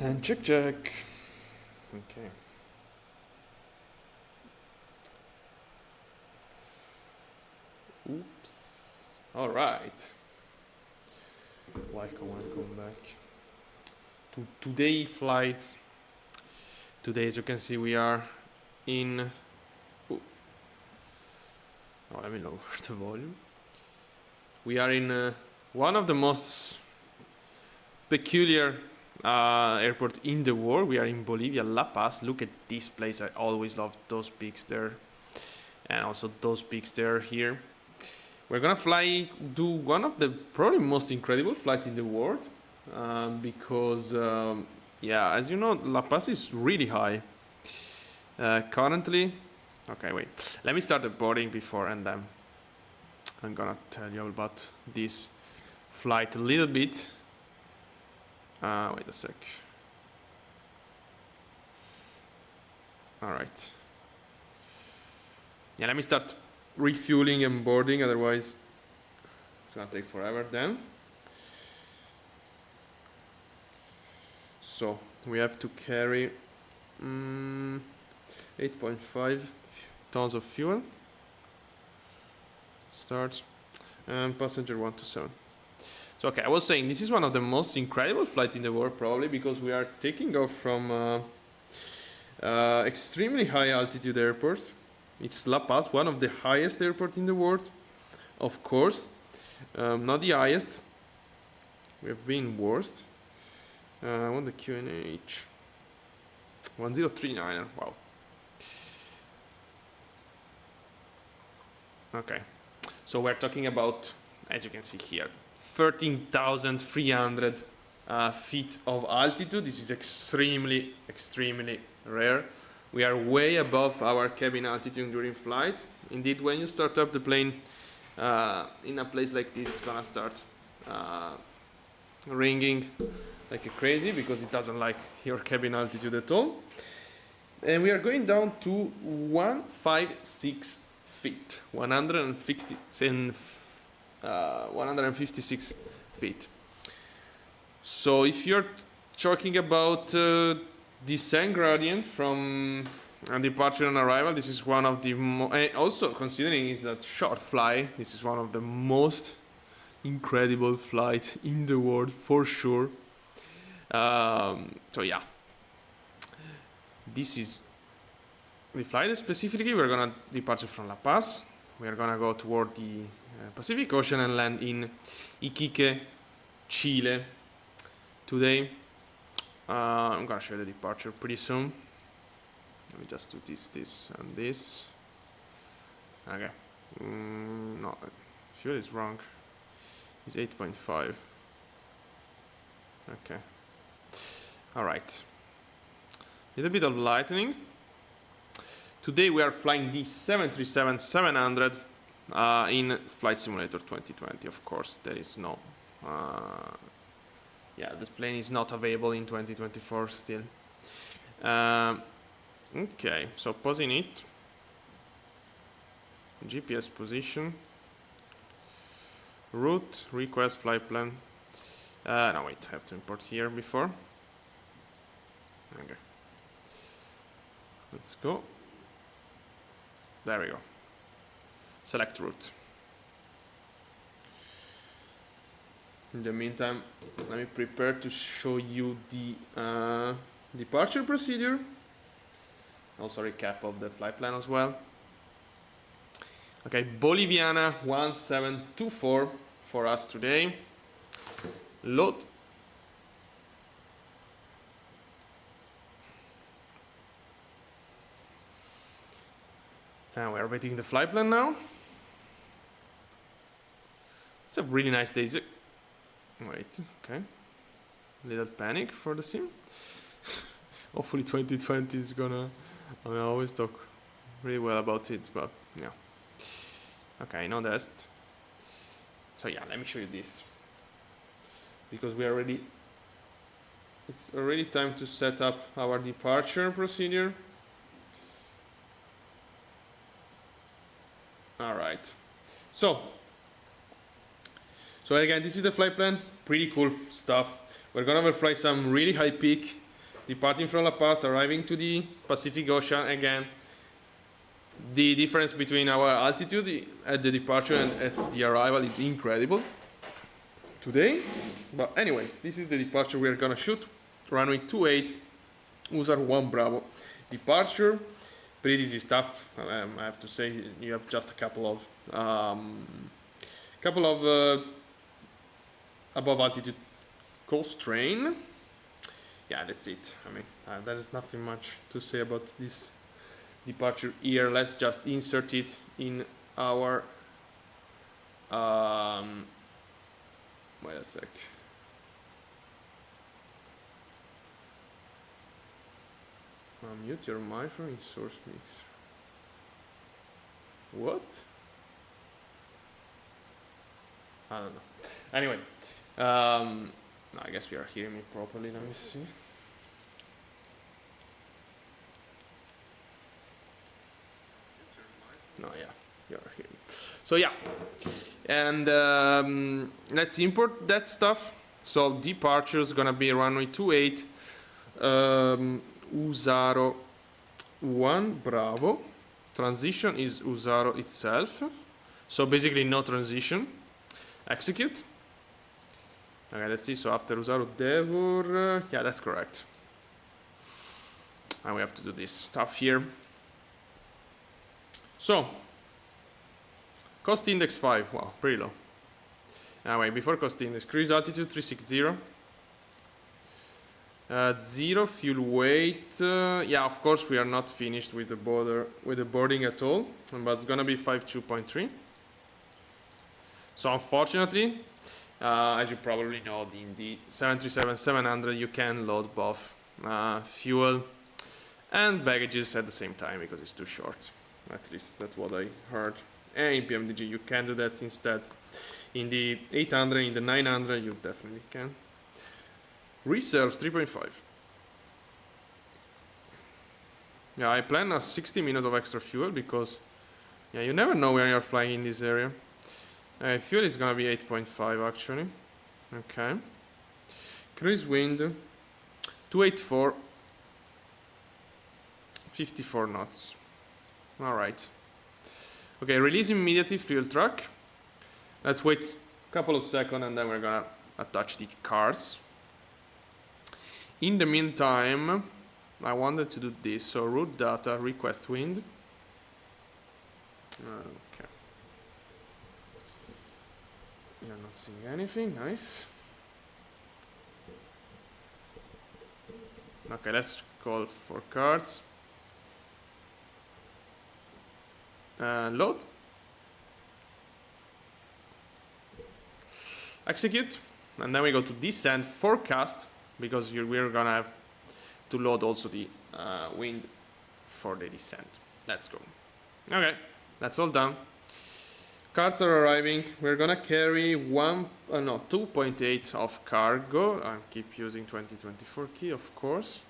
And check. Okay. Oops. All right. Live command come back. Today flights. Today, as you can see, we are in. Oh, let me lower the volume. We are in one of the most peculiar airport in the world. We are in Bolivia, La Paz. Look at this place. I always love those peaks there, and also those peaks there here. We're gonna do one of the probably most incredible flights in the world, because yeah, as you know, La Paz is really high. Currently, okay, wait. Let me start the boarding before, and then I'm gonna tell you about this flight a little bit. Wait a sec. All right. Yeah, let me start refueling and boarding, otherwise it's gonna take forever then. So we have to carry 8.5 tons of fuel. Start, and passenger 127. So okay, I was saying this is one of the most incredible flights in the world, probably because we are taking off from extremely high altitude airport. It's La Paz, one of the highest airports in the world, of course. Not the highest. We have been worst. I want the QNH 1039. Wow. Okay, so we're talking about, as you can see here, 13,300 feet of altitude. This is extremely rare. We are way above our cabin altitude during flight. Indeed, when you start up the plane in a place like this, it's gonna start ringing like a crazy because it doesn't like your cabin altitude at all. And we are going down to 156 feet, 156 feet. So if you're talking about descent gradient from departure and arrival, this is one of the also considering it's a short flight, this is one of the most incredible flights in the world for sure. So yeah, this is the flight. Specifically, we're gonna depart from La Paz. We are gonna go toward the Pacific Ocean and land in Iquique, Chile today. I'm gonna show you the departure pretty soon. Let me just do this and this. Okay. No, fuel is wrong. It's 8.5. Okay. All right. Little bit of lightning. Today we are flying the 737-700 in Flight Simulator 2020. Of course, there is no. Yeah, this plane is not available in 2024 still. Okay, so pausing it. GPS position. Route, request, flight plan. No, wait, I have to import here before. Okay. Let's go. There we go. Select route. In the meantime, let me prepare to show you the departure procedure. Also recap of the flight plan as well. Okay, Boliviana 1724 for us today. Load. And we're waiting the flight plan now. It's a really nice day. Wait, okay. Little panic for the sim. Hopefully 2020 is gonna. I mean, I always talk really well about it, but yeah. Okay, no test. So yeah, let me show you this. Because it's already time to set up our departure procedure. All right. So again, this is the flight plan. Pretty cool stuff. We're gonna fly some really high peak departing from La Paz, arriving to the Pacific Ocean again. The difference between our altitude at the departure and at the arrival is incredible today. But anyway, this is the departure we are gonna shoot. Runway 28, Usar 1 Bravo. Departure, pretty easy stuff. I have to say, you have just a couple of above altitude coast train. Yeah, that's it. I mean, there is nothing much to say about this departure here. Let's just insert it in our wait a sec. Mute your microphone in source mix. What? I don't know. Anyway, no, I guess we are hearing me properly. Let me see. No, yeah, you're hearing. So yeah, and let's import that stuff. So departure is gonna be runway 28, Usaro 1 Bravo. Transition is Usaro itself. So basically no transition. Execute. Okay, let's see. So after Usaro Devor, yeah, that's correct. And we have to do this stuff here. So, cost index 5, wow, pretty low. Anyway, before cost index, cruise altitude 360. 0 fuel weight. Yeah, of course we are not finished with the boarding at all, but it's gonna be 52.3. So unfortunately, as you probably know, in the 737-700 you can load both fuel and baggages at the same time because it's too short. At least that's what I heard. And in PMDG you can do that instead. In the 800, in the 900 you definitely can. Reserves 3.5. Yeah, I plan a 60 minutes of extra fuel because yeah, you never know when you're flying in this area. Fuel is gonna be 8.5 actually. Okay. Cruise wind 284. 54 knots. Alright. Okay, release immediately fuel truck. Let's wait a couple of seconds and then we're gonna attach the cars. In the meantime, I wanted to do this. So route data, request wind. Okay. You're not seeing anything, nice. Okay, let's call for cars. Load. Execute. And then we go to descent forecast because we're gonna have to load also the wind for the descent. Let's go. Okay, that's all done. Carts are arriving. We're gonna carry 2.8 of cargo. I keep using 2024 key, of course.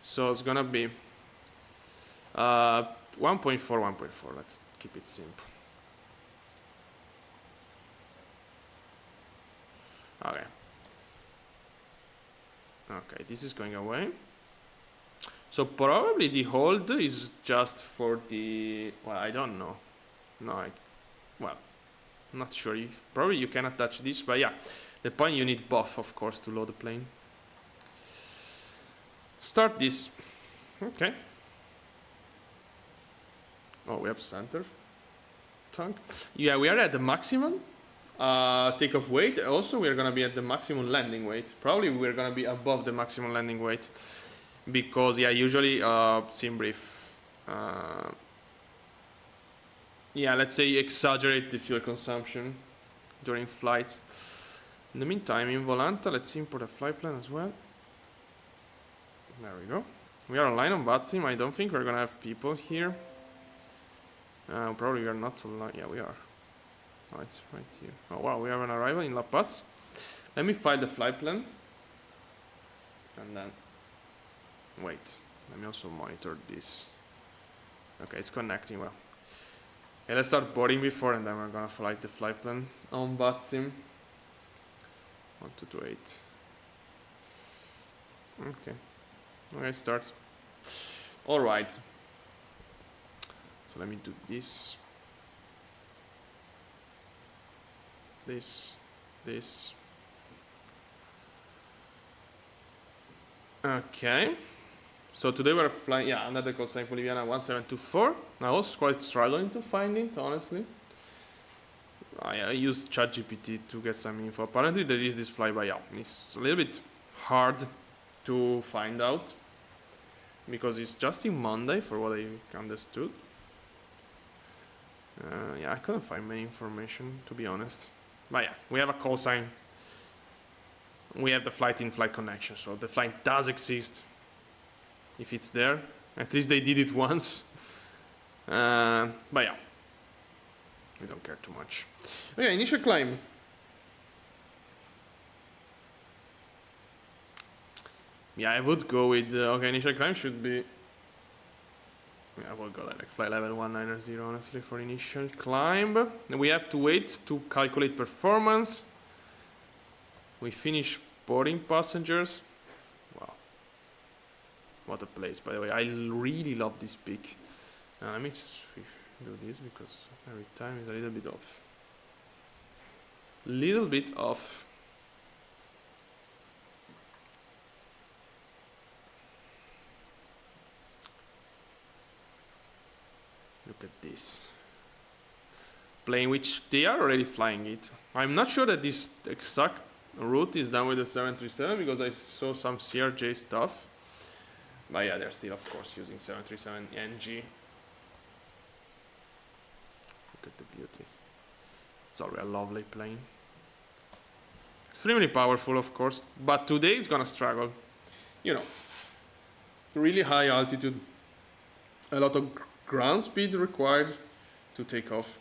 So it's gonna be 1.4, 1.4. Let's keep it simple. Okay. Okay, this is going away. So probably the hold is just for the, well, I don't know. No, well, not sure. Probably you can attach this, but yeah, the point you need both, of course, to load the plane. Start this. Okay. Oh, we have center tank. Yeah, we are at the maximum takeoff weight. Also, we are going to be at the maximum landing weight. Probably we're going to be above the maximum landing weight because, yeah, usually sim brief, yeah, let's say exaggerate the fuel consumption during flights. In the meantime, in Volanta, let's import a flight plan as well. There we go. We are online on Vatsim. I don't think we're going to have people here. Probably we are not online. Yeah, we are. Oh, it's right here. Oh, wow, we have an arrival in La Paz. Let me file the flight plan. And then, wait, let me also monitor this. Okay, it's connecting well. Okay, let's start boarding before and then we're gonna flight the flight plan on Vatsim. 1228. Okay, Okay, start. All right. So let me do this. This. Okay. So today we're flying, under the coastline Boliviana 1724. I was quite struggling to find it, honestly. I used ChatGPT to get some info. Apparently there is this flyby. Yeah, it's a little bit hard to find out because it's just in Monday, for what I understood. Yeah, I couldn't find many information, to be honest. But yeah, we have a call sign. We have the flight-in-flight connection, so the flight does exist. If it's there, at least they did it once. But yeah, we don't care too much. Okay, initial climb. Yeah, I would go with, okay, initial climb should be, yeah, I would go like flight level 190, honestly, for initial climb. And we have to wait to calculate performance. We finish boarding passengers. Wow. What a place, by the way. I really love this peak. Let me just do this because every time is a little bit off. Little bit off. Look at this plane, which they are already flying it. I'm not sure that this exact route is done with the 737 because I saw some CRJ stuff. But yeah, they're still, of course, using 737 NG. Look at the beauty. It's already a lovely plane. Extremely powerful, of course, but today is gonna struggle. You know, really high altitude, a lot of ground speed required to take off.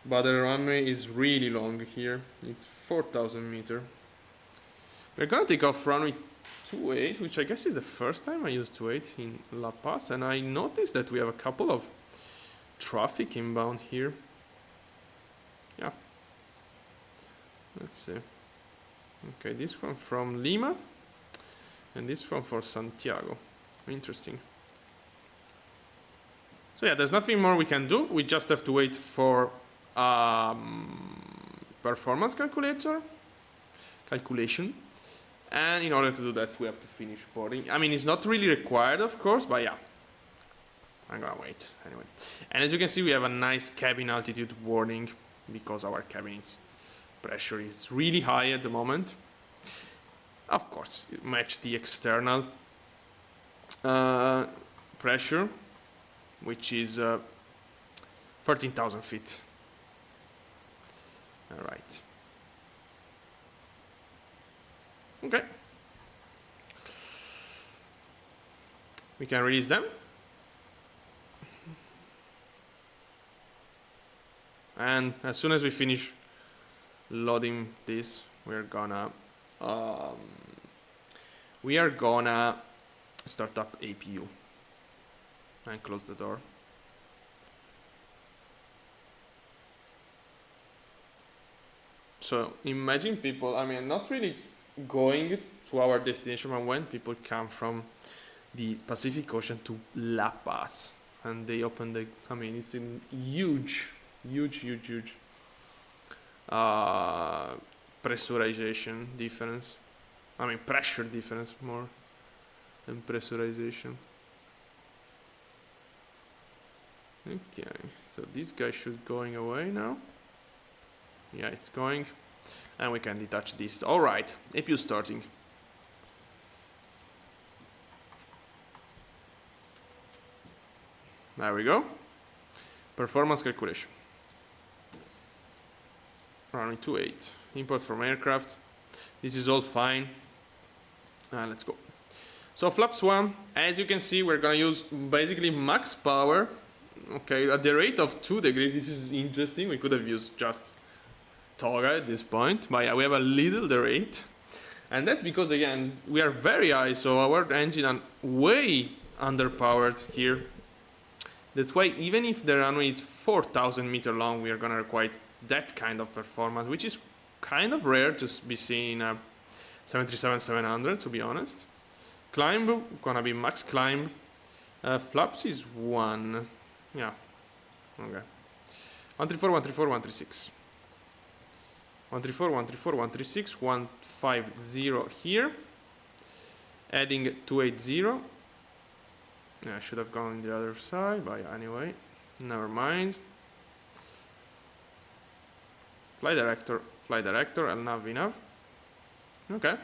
But the runway is really long here. It's 4,000 meters. We're gonna take off runway 28, which I guess is the first time I used 28 in La Paz, and I noticed that we have a couple of traffic inbound here. Yeah. Let's see. Okay, this one from Lima, and this one for Santiago. Interesting. So yeah, there's nothing more we can do. We just have to wait for performance calculation. And in order to do that, we have to finish boarding. I mean, it's not really required, of course, but yeah. I'm gonna wait anyway. And as you can see, we have a nice cabin altitude warning because our cabin's pressure is really high at the moment. Of course, it matched the external pressure, which is 13,000 feet. All right. Okay. We can release them. And as soon as we finish loading this, we're gonna start up APU and close the door. So imagine people, I mean, not really going to our destination, but when people come from the Pacific Ocean to La Paz and they open the, I mean, it's a huge pressurization difference. I mean, pressure difference more than pressurization. Okay, so this guy should going away now. Yeah, it's going. And we can detach this. Alright, APU starting. There we go. Performance calculation. Runway 28. Import from aircraft. This is all fine. Let's go. So flaps 1, as you can see, we're gonna use basically max power. Okay, at the rate of 2 degrees. This is interesting. We could have used just Toga at this point, but yeah, we have a little the rate, and that's because again we are very high, so our engine are way underpowered here. That's why even if the runway is 4,000 meters long, we are gonna require that kind of performance, which is kind of rare to be seen in a 737-700, to be honest. Climb, gonna be max climb. Flaps is 1. Yeah. Okay. 134, 134, 136. 134, 134, 136, 150 here. Adding 280. Yeah, I should have gone on the other side, but anyway, never mind. Fly director, and nav. Okay.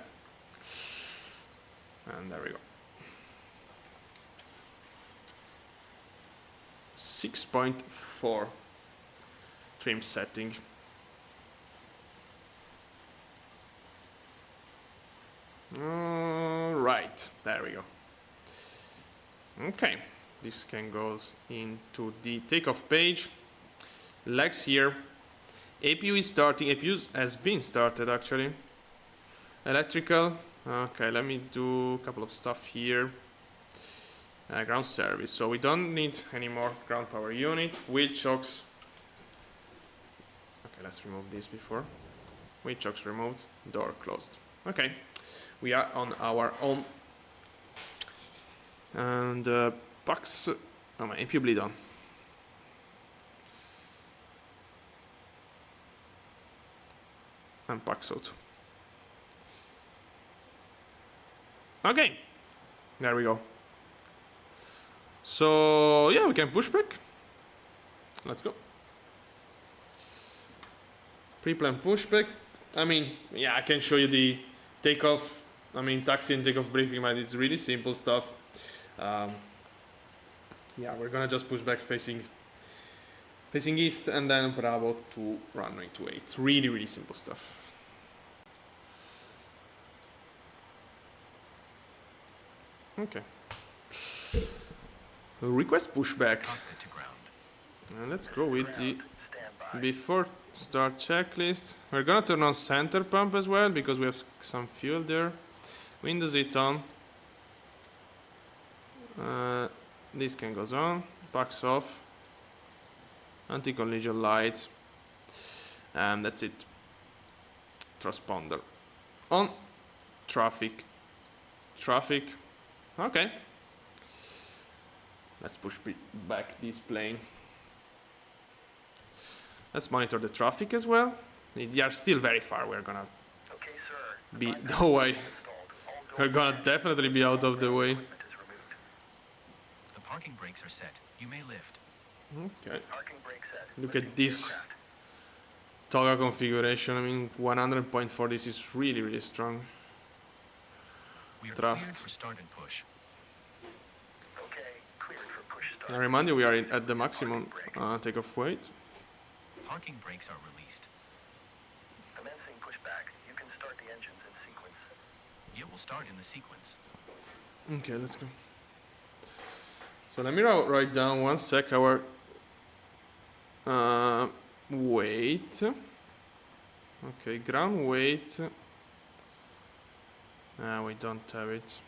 And there we go. 6.4 trim setting. Right, there we go. Okay, this can go into the takeoff page. Legs here. APU is starting. APU has been started actually. Electrical. Okay, let me do a couple of stuff here. Ground service. So we don't need any more ground power unit. Wheel chocks. Okay, let's remove this before. Wheel chocks removed. Door closed. Okay, we are on our own. And packs. Oh my APU bleed on. And packs out. Okay, there we go. So yeah, we can push back. Let's go. Pre-plan pushback. I mean, yeah, I can show you the takeoff. I mean, taxi and takeoff briefing, but it's really simple stuff. Yeah, we're gonna just push back facing east and then Bravo to runway 28. Really, really simple stuff. Okay. Request pushback. Let's go with the before start checklist. We're gonna turn on center pump as well because we have some fuel there. Windows it on. This can goes on. Backs off. Anti-collision lights. And that's it. Transponder on. Traffic. Okay. Let's push back this plane. Let's monitor the traffic as well. They are still very far. We're gonna be the way. We're gonna definitely be out of the way. The parking brakes are set. You may lift. Okay. Look at this Toga configuration. I mean, 100.4. This is really, really strong. We are Trust. cleared for start and push. I remind you, we are at the maximum takeoff weight. Parking brakes are released. Commencing pushback. You can start the engines in sequence. You will start in the sequence. Okay, let's go. So let me write down 1 sec our weight. Okay, ground weight. We don't have it.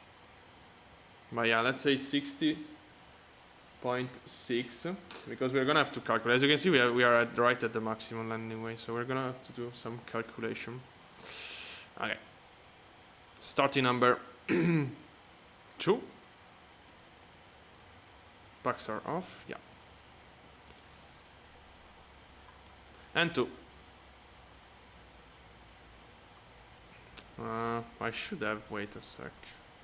But yeah, let's say 60.6 because we're gonna have to calculate. As you can see, we are right at the maximum landing weight, so we're gonna have to do some calculation. Okay. Starting number 2. Packs are off. Yeah. And 2. I should have. Wait a sec.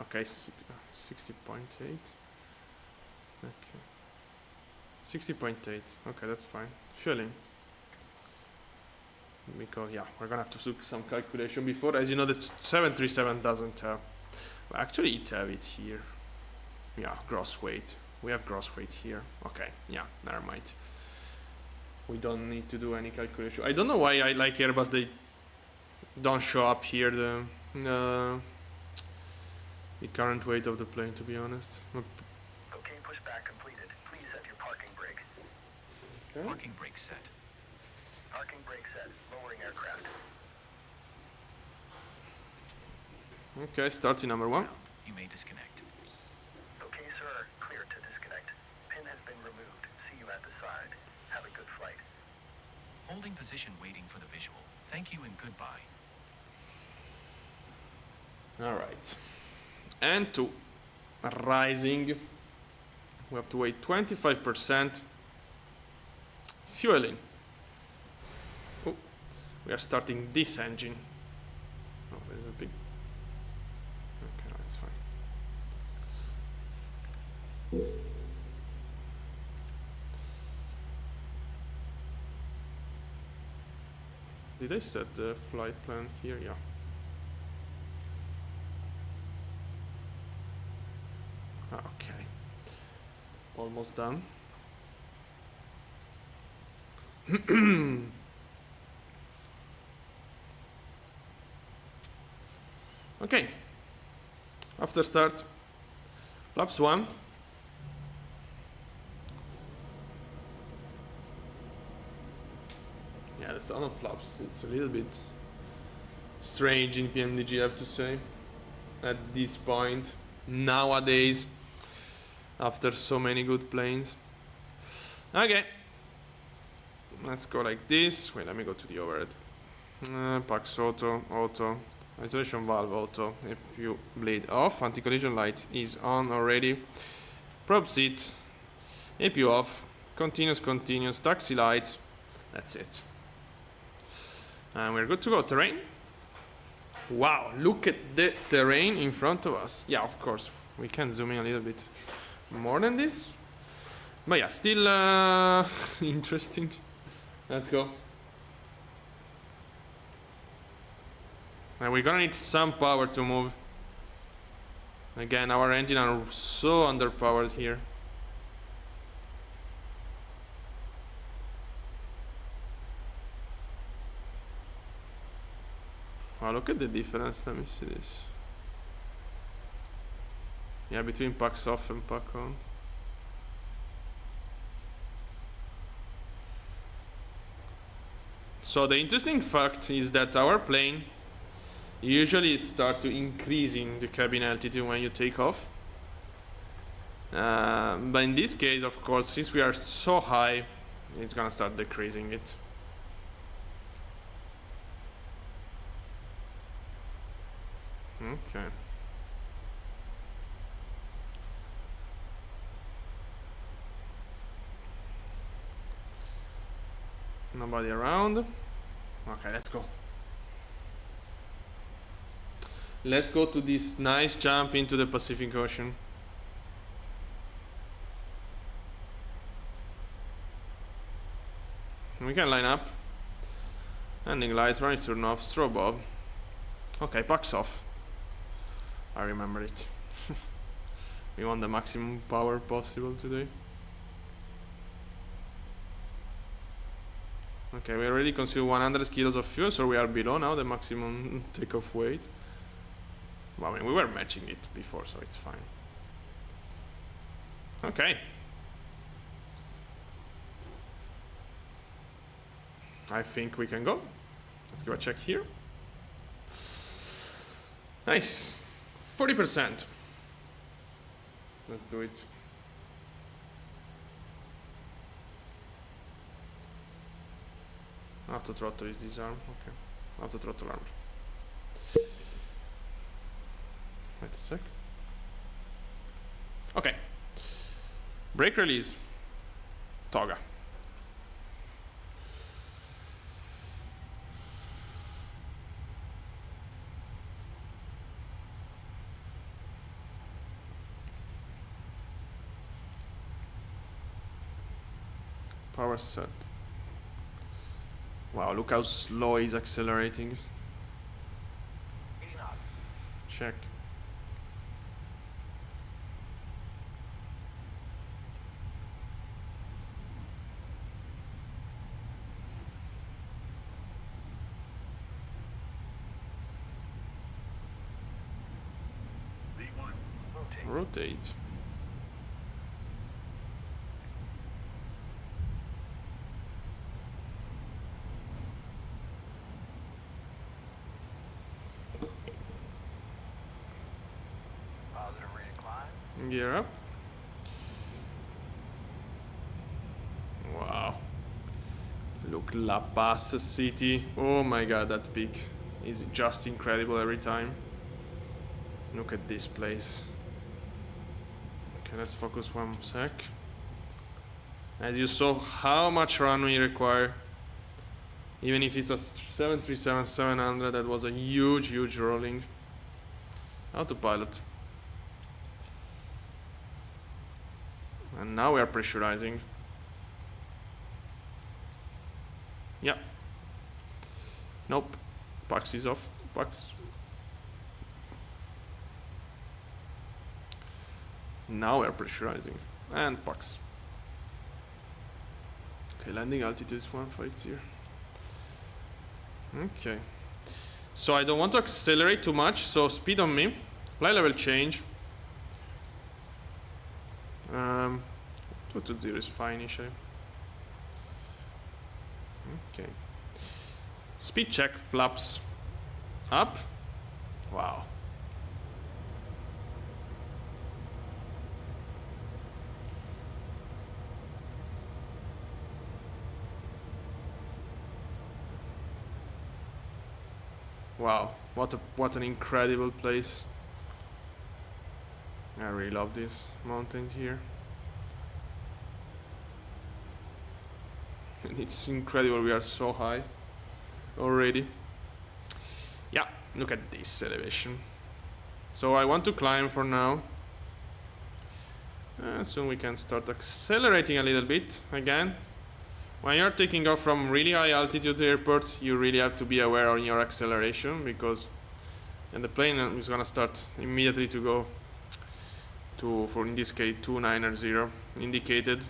Okay, 60.8. Okay. 60.8. Okay, that's fine. Fueling. Because yeah, we're gonna have to do some calculation before. As you know, the 737 doesn't have. Well, actually, it have it here. Yeah, gross weight. We have gross weight here. Okay, yeah, never mind. We don't need to do any calculation. I don't know why I like Airbus. They don't show up here the current weight of the plane, to be honest. Okay, pushback completed. Please set your parking brake. Okay. Parking brake set. Parking brake set. Lowering aircraft. Okay, starting number 1. Now, you may disconnect. Okay, sir. Clear to disconnect. Pin has been removed. See you at the side. Have a good flight. Holding position waiting for the visual. Thank you and goodbye. All right. And 2. rising. We have to wait 25%. Fueling. Oh, we are starting this engine. Oh, there's a big... Okay, no, it's fine. Did I set the flight plan here? Yeah. Okay. Almost done. Okay. After start, flaps 1. Yeah, the sound of flaps, it's a little bit strange in PMDG, I have to say, at this point, nowadays, after so many good planes. Okay. Let's go like this. Wait, let me go to the overhead. Pax auto, auto. Isolation valve auto. APU blade off. Anti-collision light is on already. Probe seat. APU off. Continuous, continuous. Taxi lights. That's it. And we're good to go. Terrain. Wow, look at the terrain in front of us. Yeah, of course. We can zoom in a little bit more than this. But yeah, still interesting. Let's go. And we're gonna need some power to move. Again, our engines are so underpowered here. Wow, look at the difference. Let me see this. Yeah, between packs off and pack on. So the interesting fact is that our plane usually start to increasing the cabin altitude when you take off. But in this case, of course, since we are so high, it's gonna start decreasing it. Okay. Nobody around. Okay, let's go. Let's go to this nice jump into the Pacific Ocean. We can line up. Landing lights, running turn off, strobe off. Okay, packs off. I remember it. We want the maximum power possible today. Okay, we already consumed 100 kilos of fuel, so we are below now the maximum takeoff weight. Well, I mean, we were matching it before, so it's fine. Okay. I think we can go. Let's give a check here. Nice. 40%. Let's do it. Auto throttle is disarm. Okay. Auto throttle arm. Wait a sec. Okay. Brake release. Toga. Power set. Wow, look how slow he's accelerating. 80 knots. Check. V1. Rotate. Rotate. Positive reincline. Gear up. Wow. Look, La Paz city. Oh my god, that peak is just incredible every time. Look at this place. Okay, let's focus 1 sec. As you saw, how much run we require. Even if it's a 737-700, that was a huge rolling. Autopilot. And now we are pressurizing. Yeah. Nope. Pax is off. Pax. Now we are pressurizing. And Pax. Okay, landing altitude is 150. Okay. So I don't want to accelerate too much, so speed on me. Flight level change. 220 is fine initially. Okay. Speed check, flaps up. Wow. Wow, what an incredible place. I really love this mountain here. And it's incredible, we are so high already. Yeah, look at this elevation. So I want to climb for now. Soon we can start accelerating a little bit again. When you're taking off from really high altitude airports, you really have to be aware on your acceleration, because and the plane is gonna start immediately to go to, for in this case, 290 indicated,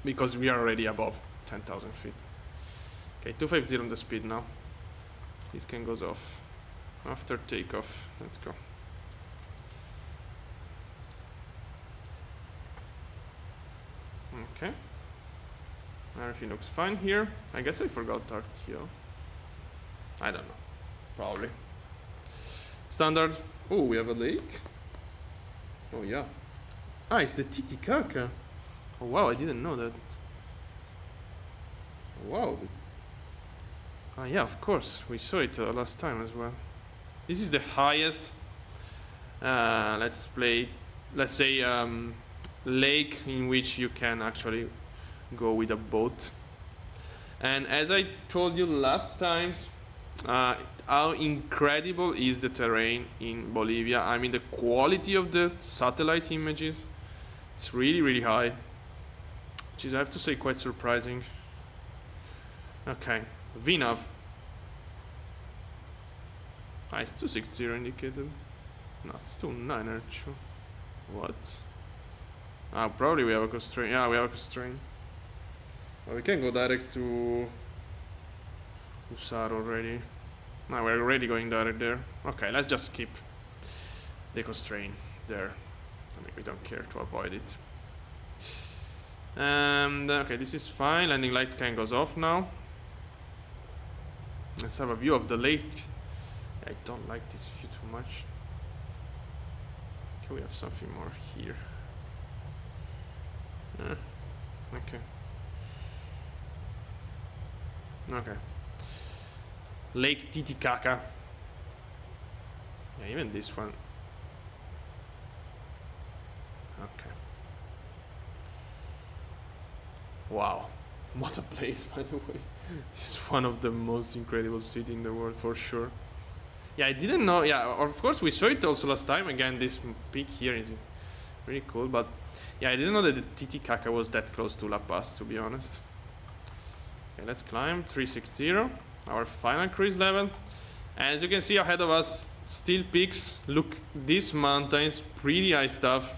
because we are already above 10,000 feet. Okay, 250 on the speed now. This can goes off after takeoff. Let's go. Okay. Everything looks fine here. I guess I forgot Artio. I don't know. Probably. Standard. Oh, we have a lake. Oh yeah. Ah, it's the Titicaca. Oh wow, I didn't know that. Wow. Ah yeah, of course. We saw it last time as well. This is the highest. Let's say lake in which you can actually go with a boat. And as I told you last times, how incredible is the terrain in Bolivia. I mean, the quality of the satellite images, it's really high, which is, I have to say, quite surprising. Okay, VNAV. It's 260 indicated. No, it's 29 actually. What? Probably we have a constraint. Yeah, we have a constraint. Well, we can go direct to Usar already. No, we're already going direct there. Okay, let's just keep the constraint there. I mean, we don't care to avoid it. And okay, this is fine. Landing light can goes off now. Let's have a view of the lake. I don't like this view too much. Okay, we have something more here. Okay. Okay. Lake Titicaca. Yeah, even this one. Okay. Wow. What a place, by the way. This is one of the most incredible cities in the world, for sure. Yeah, I didn't know. Yeah, of course, we saw it also last time. Again, this peak here is really cool. But yeah, I didn't know that the Titicaca was that close to La Paz, to be honest. Okay, let's climb 360, our final cruise level. And as you can see ahead of us, still peaks. Look, these mountains, pretty high stuff.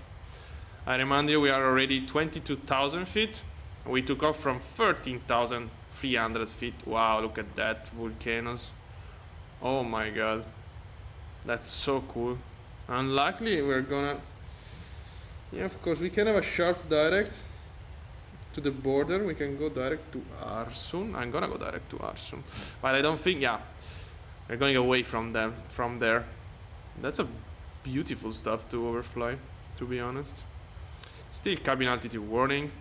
I remind you, we are already 22,000 feet. We took off from 13,300 feet. Wow, look at that, volcanoes. Oh my god, that's so cool. And luckily we're gonna, yeah, of course we can have a sharp direct to the border. We can go direct to Arsun. I'm gonna go direct to Arsun, but I don't think, yeah, we're going away from them from there. That's a beautiful stuff to overfly, to be honest. Still cabin altitude warning.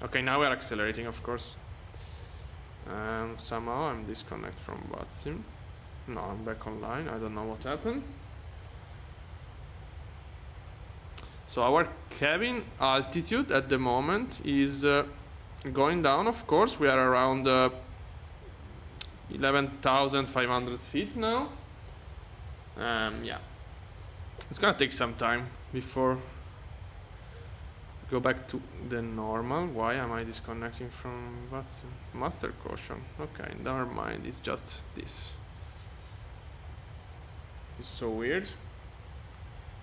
Okay, now we're accelerating, of course. Somehow I'm disconnected from Vatsim. No, I'm back online. I don't know what happened. So our cabin altitude at the moment is going down, of course. We are around 11,500 feet now. Yeah, it's gonna take some time before go back to the normal. Why am I disconnecting from Vatsim? Master caution. Okay, never mind, it's just this. It's so weird.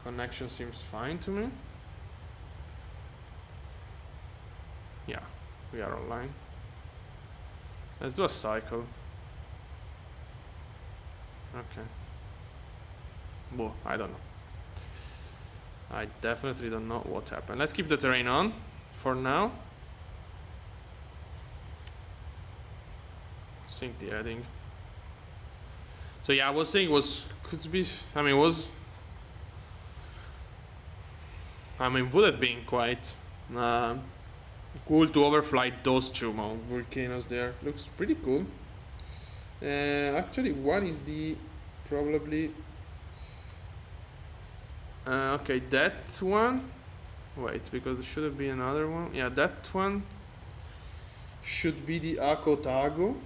Connection seems fine to me. Yeah, we are online. Let's do a cycle. Okay. Well, I don't know. I definitely don't know what happened. Let's keep the terrain on for now. Sync the heading. So yeah, I was saying could be. I mean, would have been quite cool to overfly those two volcanoes there. Looks pretty cool. Actually, one is the probably. Okay, that one. Wait, because there should have been another one. Yeah, that one should be the Taco Tango.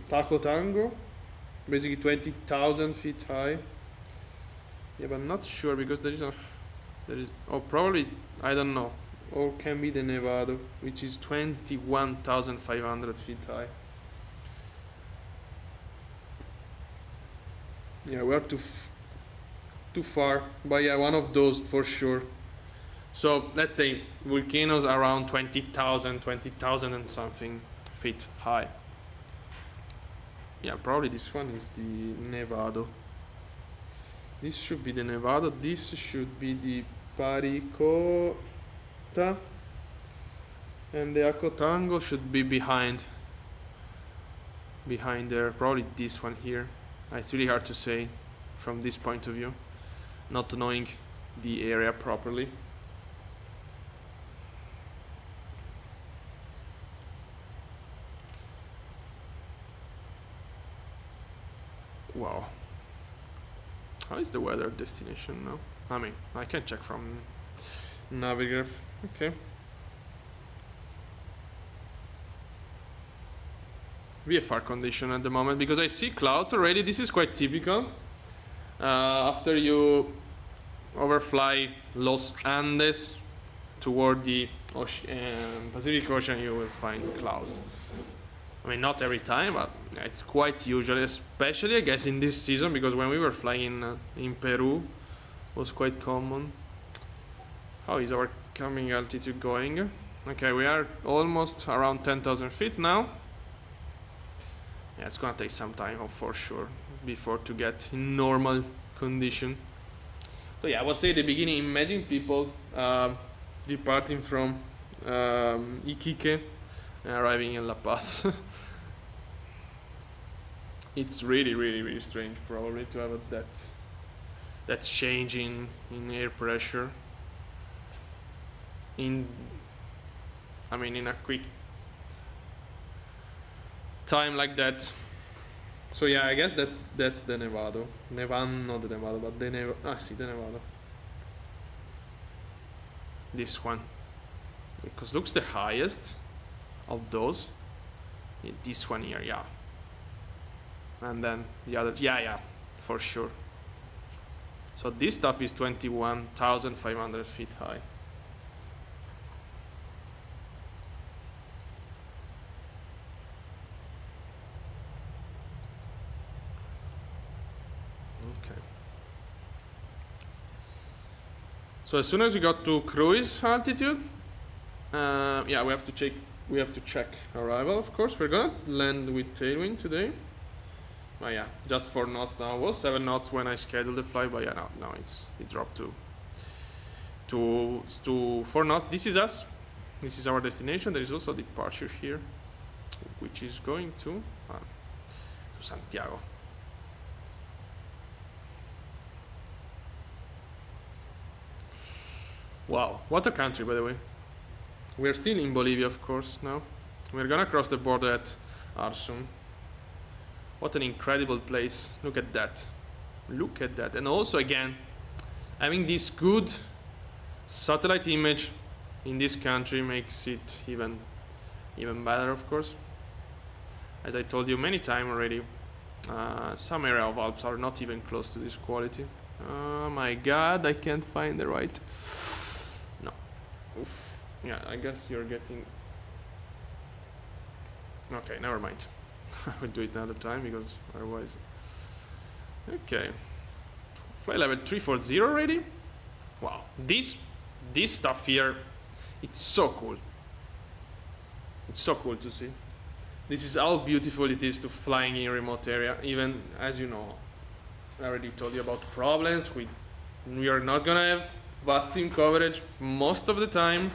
Basically 20,000 feet high. Yeah, but I'm not sure because there is, oh, probably, I don't know. Or can be the Nevado, which is 21,500 feet high. Yeah, we are too far, but yeah, one of those for sure. So let's say volcanoes around 20,000 and something feet high. Yeah, probably this one is the Nevado. This should be the Nevado. This should be the Paricota, and the Acotango should be behind there. Probably this one here. It's really hard to say from this point of view, not knowing the area properly. Wow. How is the weather destination now? I mean, I can check from Navigraph. Okay. VFR condition at the moment because I see clouds already. This is quite typical. After you overfly Los Andes toward the Pacific Ocean, you will find clouds. I mean, not every time, but it's quite usual, especially I guess in this season because when we were flying in Peru, it was quite common. How is our coming altitude going? Okay, we are almost around 10,000 feet now. Yeah, it's gonna take some time for sure before to get in normal condition. So yeah, I was saying at the beginning, imagine people departing from Iquique and arriving in La Paz. It's really strange probably to have that change in air pressure in a quick time like that. So yeah, I guess that's the Nevado. Not the Nevado, but the Nevado. The Nevado. This one, because looks the highest of those. Yeah, this one here, yeah. And then the other, yeah, for sure. So this stuff is 21,500 feet high. Okay. So as soon as we got to cruise altitude, yeah, we have to check arrival. Of course, we're gonna land with tailwind today. Oh yeah, just 4 knots now. It was 7 knots when I scheduled the flight, but yeah, now it dropped to 4 knots. This is us. This is our destination. There is also a departure here, which is going to Santiago. Wow, what a country, by the way. We are still in Bolivia, of course, now. We're gonna cross the border at Arsum. What an incredible place. Look at that. Look at that. And also, again, having this good satellite image in this country makes it even better, of course. As I told you many times already, some area of Alps are not even close to this quality. Oh my god, I can't find the right. No. Oof. Yeah, I guess you're getting. Okay, never mind. I will do it another time because otherwise. Okay. Flight level 340 already? Wow. This stuff here, it's so cool. It's so cool to see. This is how beautiful it is to flying in a remote area. Even as you know, I already told you about problems. We are not gonna have Vatsim coverage most of the time.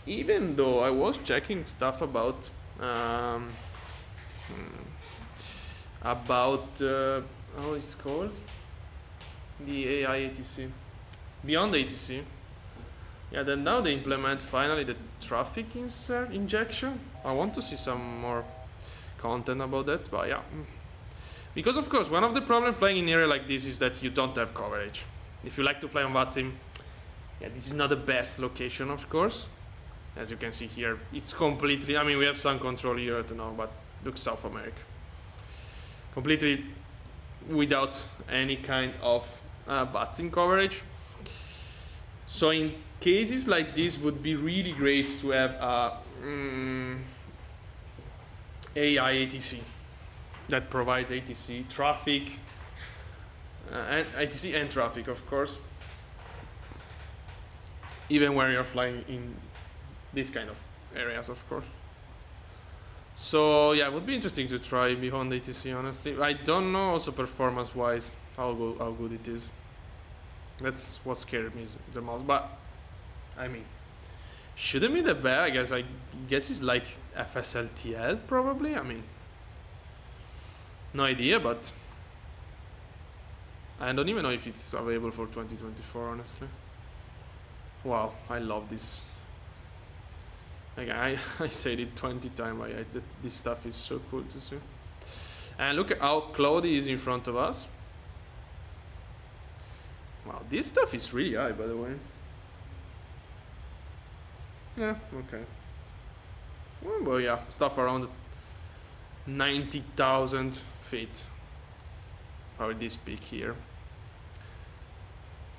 Even though I was checking stuff about how it's called, the AI ATC, beyond ATC. Yeah, then now they implement finally the traffic injection. I want to see some more content about that, but yeah. Because of course, one of the problems flying in an area like this is that you don't have coverage. If you like to fly on Vatsim, yeah, this is not the best location, of course. As you can see here, it's completely, I mean, we have some control here, I don't know, but look South America. Completely without any kind of Vatsim coverage. So in cases like this, would be really great to have a AI ATC that provides ATC traffic, and ATC and traffic, of course, even when you're flying in these kind of areas, of course. So yeah, it would be interesting to try beyond ATC. Honestly, I don't know also performance-wise how good it is. That's what scared me the most. But I mean, shouldn't be that bad. I guess it's like FSLTL probably. I mean, no idea, but I don't even know if it's available for 2024. Honestly, wow, I love this. Again, I said it 20 times. This stuff is so cool to see. And look at how cloudy is in front of us. Wow, this stuff is really high, by the way. Yeah, okay. Well, yeah, stuff around 90,000 feet. Probably this peak here.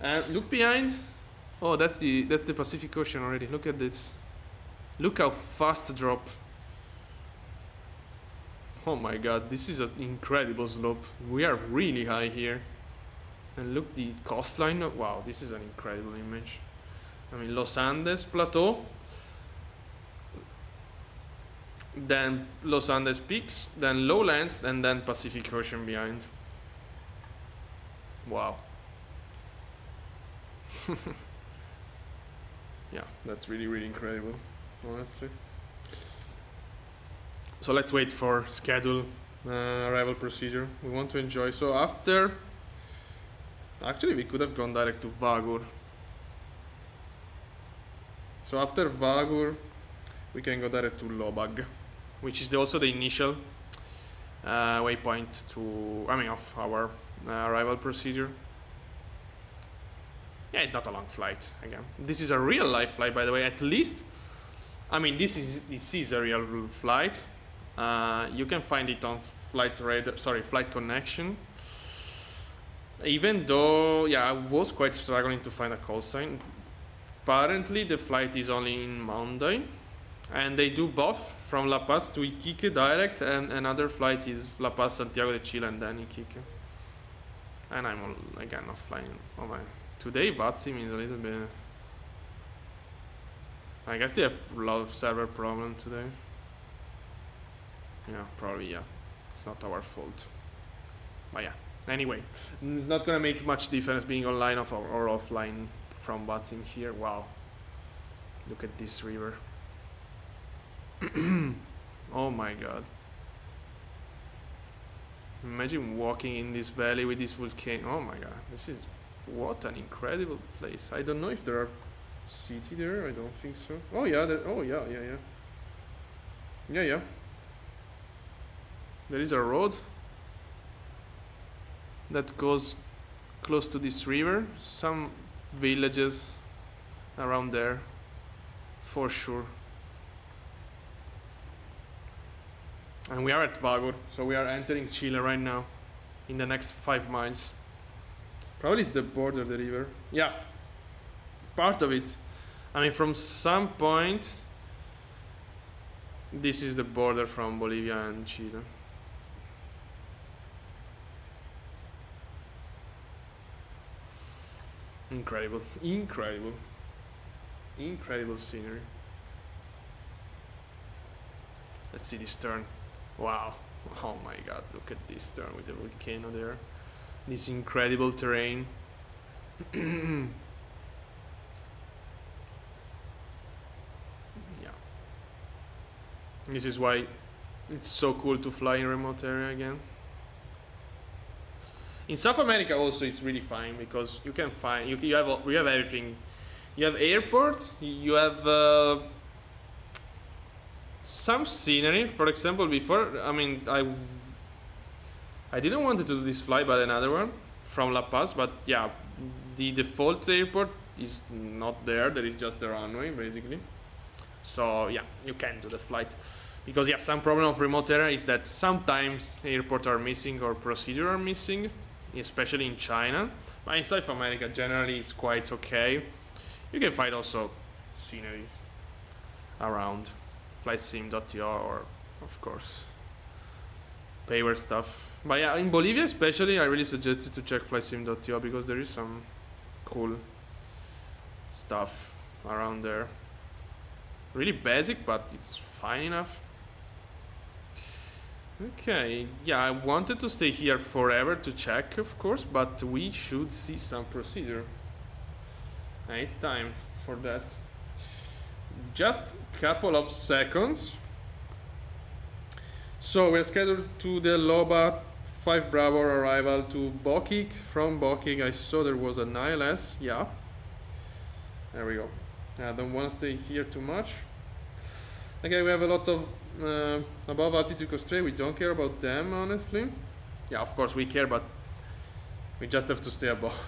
And look behind. Oh, that's the Pacific Ocean already. Look at this. Look how fast the drop. Oh my god, this is an incredible slope. We are really high here. And look the coastline. Wow, this is an incredible image. I mean, Los Andes Plateau. Then Los Andes peaks, then lowlands, and then Pacific Ocean behind. Wow. Yeah, that's really, really incredible, honestly. So let's wait for schedule arrival procedure. We want to enjoy. So after, actually we could have gone direct to Vagur. So after Vagur, we can go direct to Lobag, which is also the initial waypoint of our arrival procedure. Yeah, it's not a long flight again. This is a real life flight, by the way. At least, I mean, this is a real flight. You can find it on Flight Connection. Even though, yeah, I was quite struggling to find a call sign. Apparently, the flight is only in Monday, and they do both from La Paz to Iquique direct, and another flight is La Paz, Santiago de Chile, and then Iquique. And I'm again not flying. Oh my! Today Vatsim is a little bit. I guess they have a lot of server problem today. Yeah, probably, yeah. It's not our fault. But yeah, anyway. It's not gonna make much difference being online or offline from Vatsim here. Wow. Look at this river. Oh my god. Imagine walking in this valley with this volcano. Oh my god. This is... What an incredible place. I don't know if there are city there. I don't think so. Oh yeah, yeah. There is a road that goes close to this river. Some villages around there, for sure. And we are at Vagor, so we are entering Chile right now, in the next 5 miles. Probably it's the border of the river. Yeah, part of it. I mean, from some point, this is the border from Bolivia and Chile. Incredible, incredible, incredible scenery. Let's see this turn. Wow. Oh my god, look at this turn with the volcano there. This incredible terrain. Yeah. This is why it's so cool to fly in remote area again. In South America also it's really fine because you can find you have everything. You have airports, you have some scenery. For example, before I didn't want to do this flight but another one from La Paz, but yeah, the default airport is not there. There is just the runway basically. So yeah, you can do the flight. Because yeah, some problem of remote area is that sometimes airports are missing or procedure are missing, especially in China. But in South America generally it's quite okay. You can find also sceneries around Flightsim.to or of course payware stuff. But yeah, in Bolivia especially I really suggest you to check Flightsim.to because there is some cool stuff around there. Really basic, but it's fine enough. Okay, yeah, I wanted to stay here forever to check, of course, but we should see some procedure. And it's time for that. Just a couple of seconds. So we're scheduled to the Loba 5 Bravo arrival to Bokig. From Bokig, I saw there was an ILS. Yeah. There we go. I don't want to stay here too much. Okay, we have a lot of above altitude constraint. We don't care about them, honestly. Yeah, of course we care, but we just have to stay above.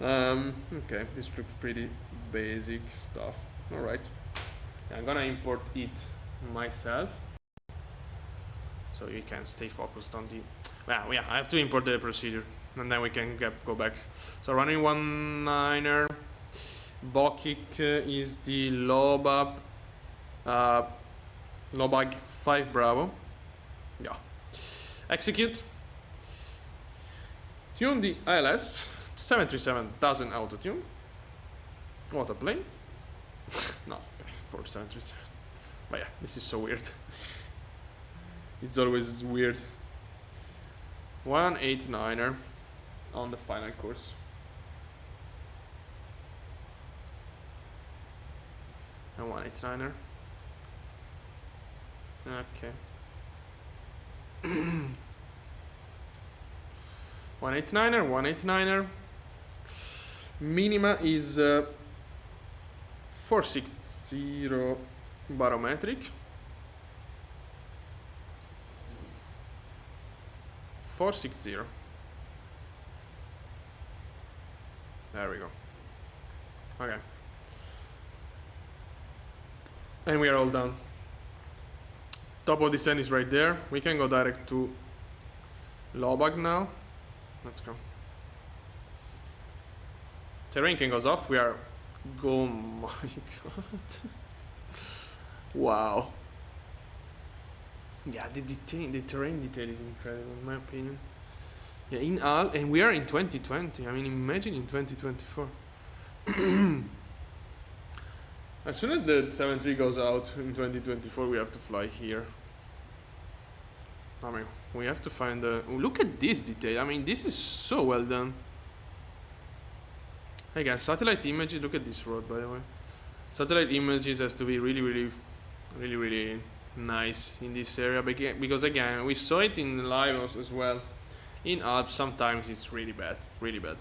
Okay, this looks pretty basic stuff. All right, yeah, I'm gonna import it myself, so you can stay focused on the. Well, yeah, I have to import the procedure, and then we can go back. So running 19er. Bokik is the Lobag 5 Bravo. Yeah. Execute. Tune the ILS. 737 doesn't auto tune. What a plane. No, okay, for 737. But yeah, this is so weird. It's always weird. 189er on the final course. And 189er. Okay. 189er, 189er. Minima is 460 barometric. 460. There we go. Okay. And we are all done. Top of descent is right there. We can go direct to Lobag now. Let's go. Terrain can goes off. We are. Oh my god. Wow. Yeah, the terrain detail is incredible in my opinion. Yeah, in all, and we are in 2020. I mean, imagine in 2024. As soon as the 73 goes out in 2024, we have to fly here. I mean, we have to find the. Look at this detail. I mean, this is so well done. Hey guys, satellite images. Look at this road, by the way. Satellite images has to be really nice in this area because again, we saw it in live as well. In Alps, sometimes it's really bad, really bad.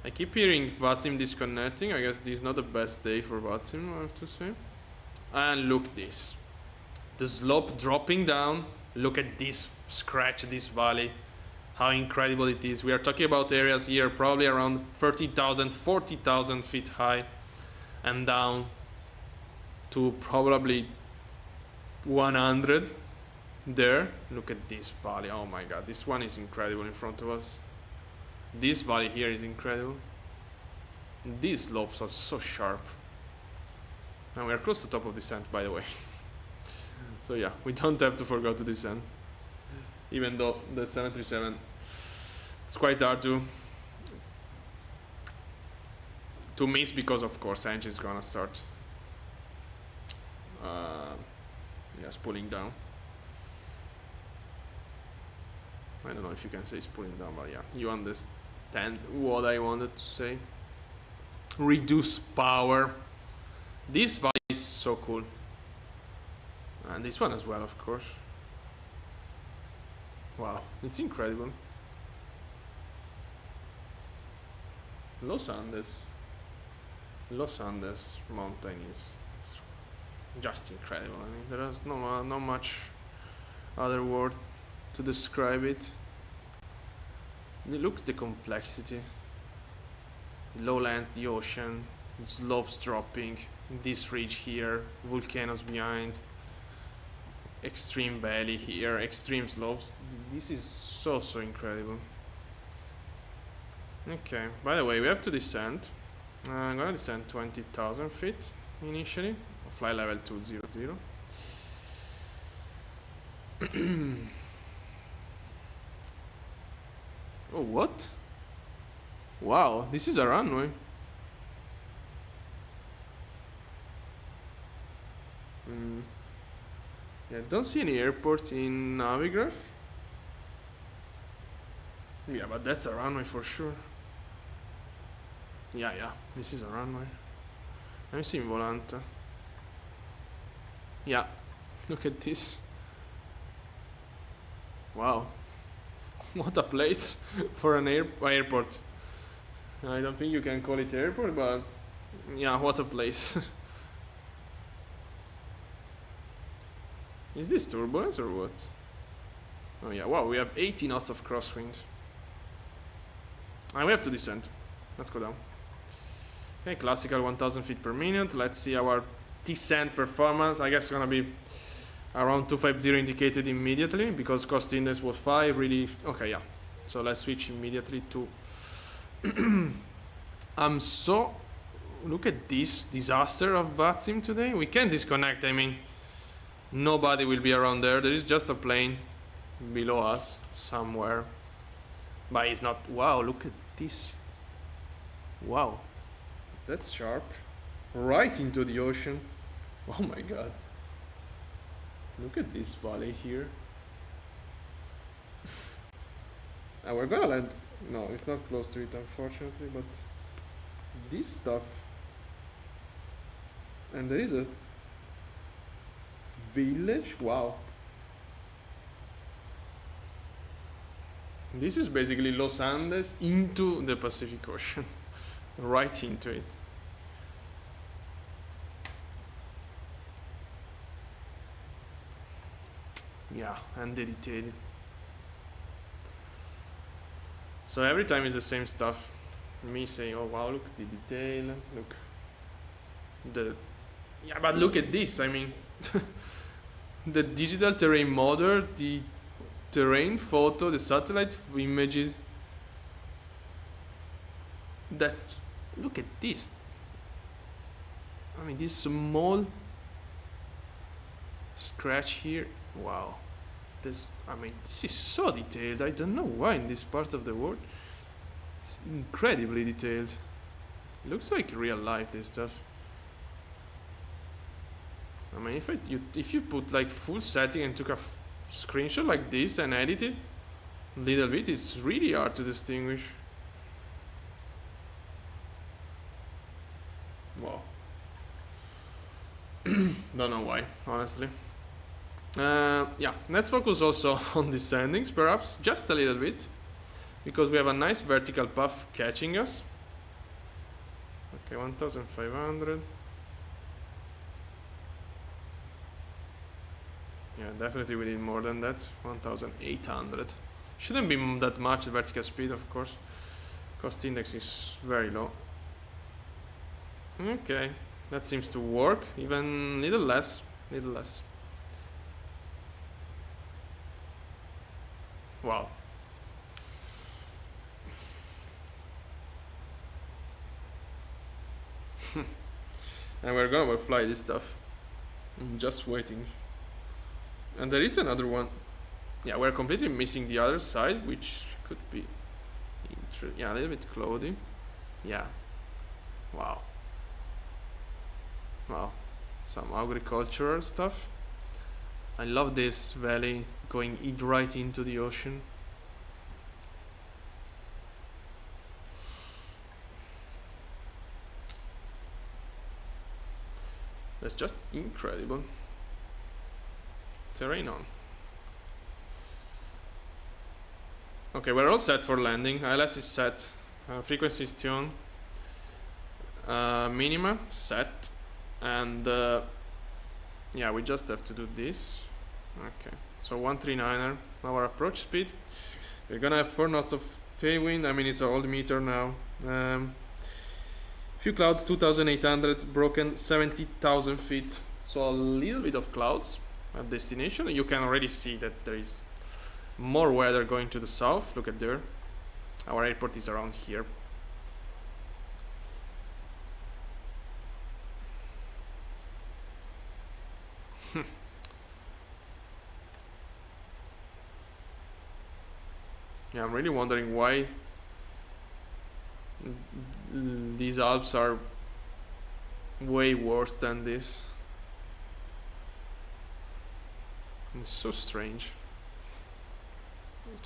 I keep hearing Vatsim disconnecting. I guess this is not the best day for Vatsim, I have to say. And look this. The slope dropping down. Look at this scratch, this valley. how incredible it is. We are talking about areas here probably around 30,000, 40,000 feet high and down to probably 100 there. Look at this valley. Oh my god, this one is incredible in front of us. This valley here is incredible. These slopes are so sharp. And we are close to top of descent, by the way. So yeah, we don't have to forget to descend. Even though the 737, it's quite hard to miss because of course engine is gonna start yes, pulling down. I don't know if you can say it's pulling down, but yeah, you understand what I wanted to say. Reduce power. This valley is so cool. And this one as well, of course. Wow, it's incredible. Los Andes mountain is just incredible. I mean, there is no much other word to describe it. Look at the complexity. The lowlands, the ocean, the slopes dropping, this ridge here, volcanoes behind, extreme valley here, extreme slopes. This is so incredible. Okay, by the way, we have to descend. I'm gonna descend 20,000 feet initially. Fly level 200. Oh, what? Wow, this is a runway. Yeah, don't see any airport in Navigraph. Yeah, but that's a runway for sure. Yeah, this is a runway. Let me see in Volanta. Yeah, look at this. Wow. What a place for an airport. I don't think you can call it airport, but yeah, what a place. Is this turbulence or what? Oh yeah, wow, we have 80 knots of crosswind. And we have to descend. Let's go down. Okay, classical 1000 feet per minute. Let's see our descent performance. I guess it's gonna be around 250 indicated immediately because cost index was 5. Really, okay, yeah. So let's switch immediately to. Look at this disaster of Vatsim today. We can disconnect. I mean, nobody will be around there. There is just a plane below us somewhere, but it's not. Wow, look at this. Wow, that's sharp. Right into the ocean. Oh my god. Look at this valley here. And we're gonna land. No, it's not close to it, unfortunately, but this stuff. And there is a village. Wow. This is basically Los Andes into the Pacific Ocean. Right into it. Yeah, and the detail. So every time is the same stuff. Me saying, oh wow, look at the detail, yeah, but look at this. I mean, the digital terrain model, the terrain photo, the satellite images. Look at this. I mean, this small scratch here. Wow. This is so detailed. I don't know why in this part of the world. It's incredibly detailed. Looks like real life, this stuff. I mean, if you put like full setting and took a screenshot like this and edit it a little bit, it's really hard to distinguish. Wow. Don't know why, honestly. Yeah, let's focus also on descendings, perhaps just a little bit, because we have a nice vertical path catching us. Okay, 1500. Yeah, definitely we need more than that. 1800. Shouldn't be that much vertical speed, of course. Cost index is very low. Okay, that seems to work. Even little less, little less. Wow. And we're gonna fly this stuff. I'm just waiting. And there is another one. Yeah, we're completely missing the other side, which could be yeah, a little bit cloudy. Yeah. Wow. Wow. Some agricultural stuff. I love this valley going right into the ocean. That's just incredible. Terrain on. Okay, we're all set for landing. ILS is set. Frequency is tuned. Minima set. And yeah, we just have to do this. Okay, so 139er. Our approach speed. We're gonna have 4 knots of tailwind. I mean, it's an old meter now. Few clouds, 2,800. Broken, 70,000 feet. So a little bit of clouds at destination. You can already see that there is more weather going to the south. Look at there. Our airport is around here. Yeah, I'm really wondering why these Alps are way worse than this. It's so strange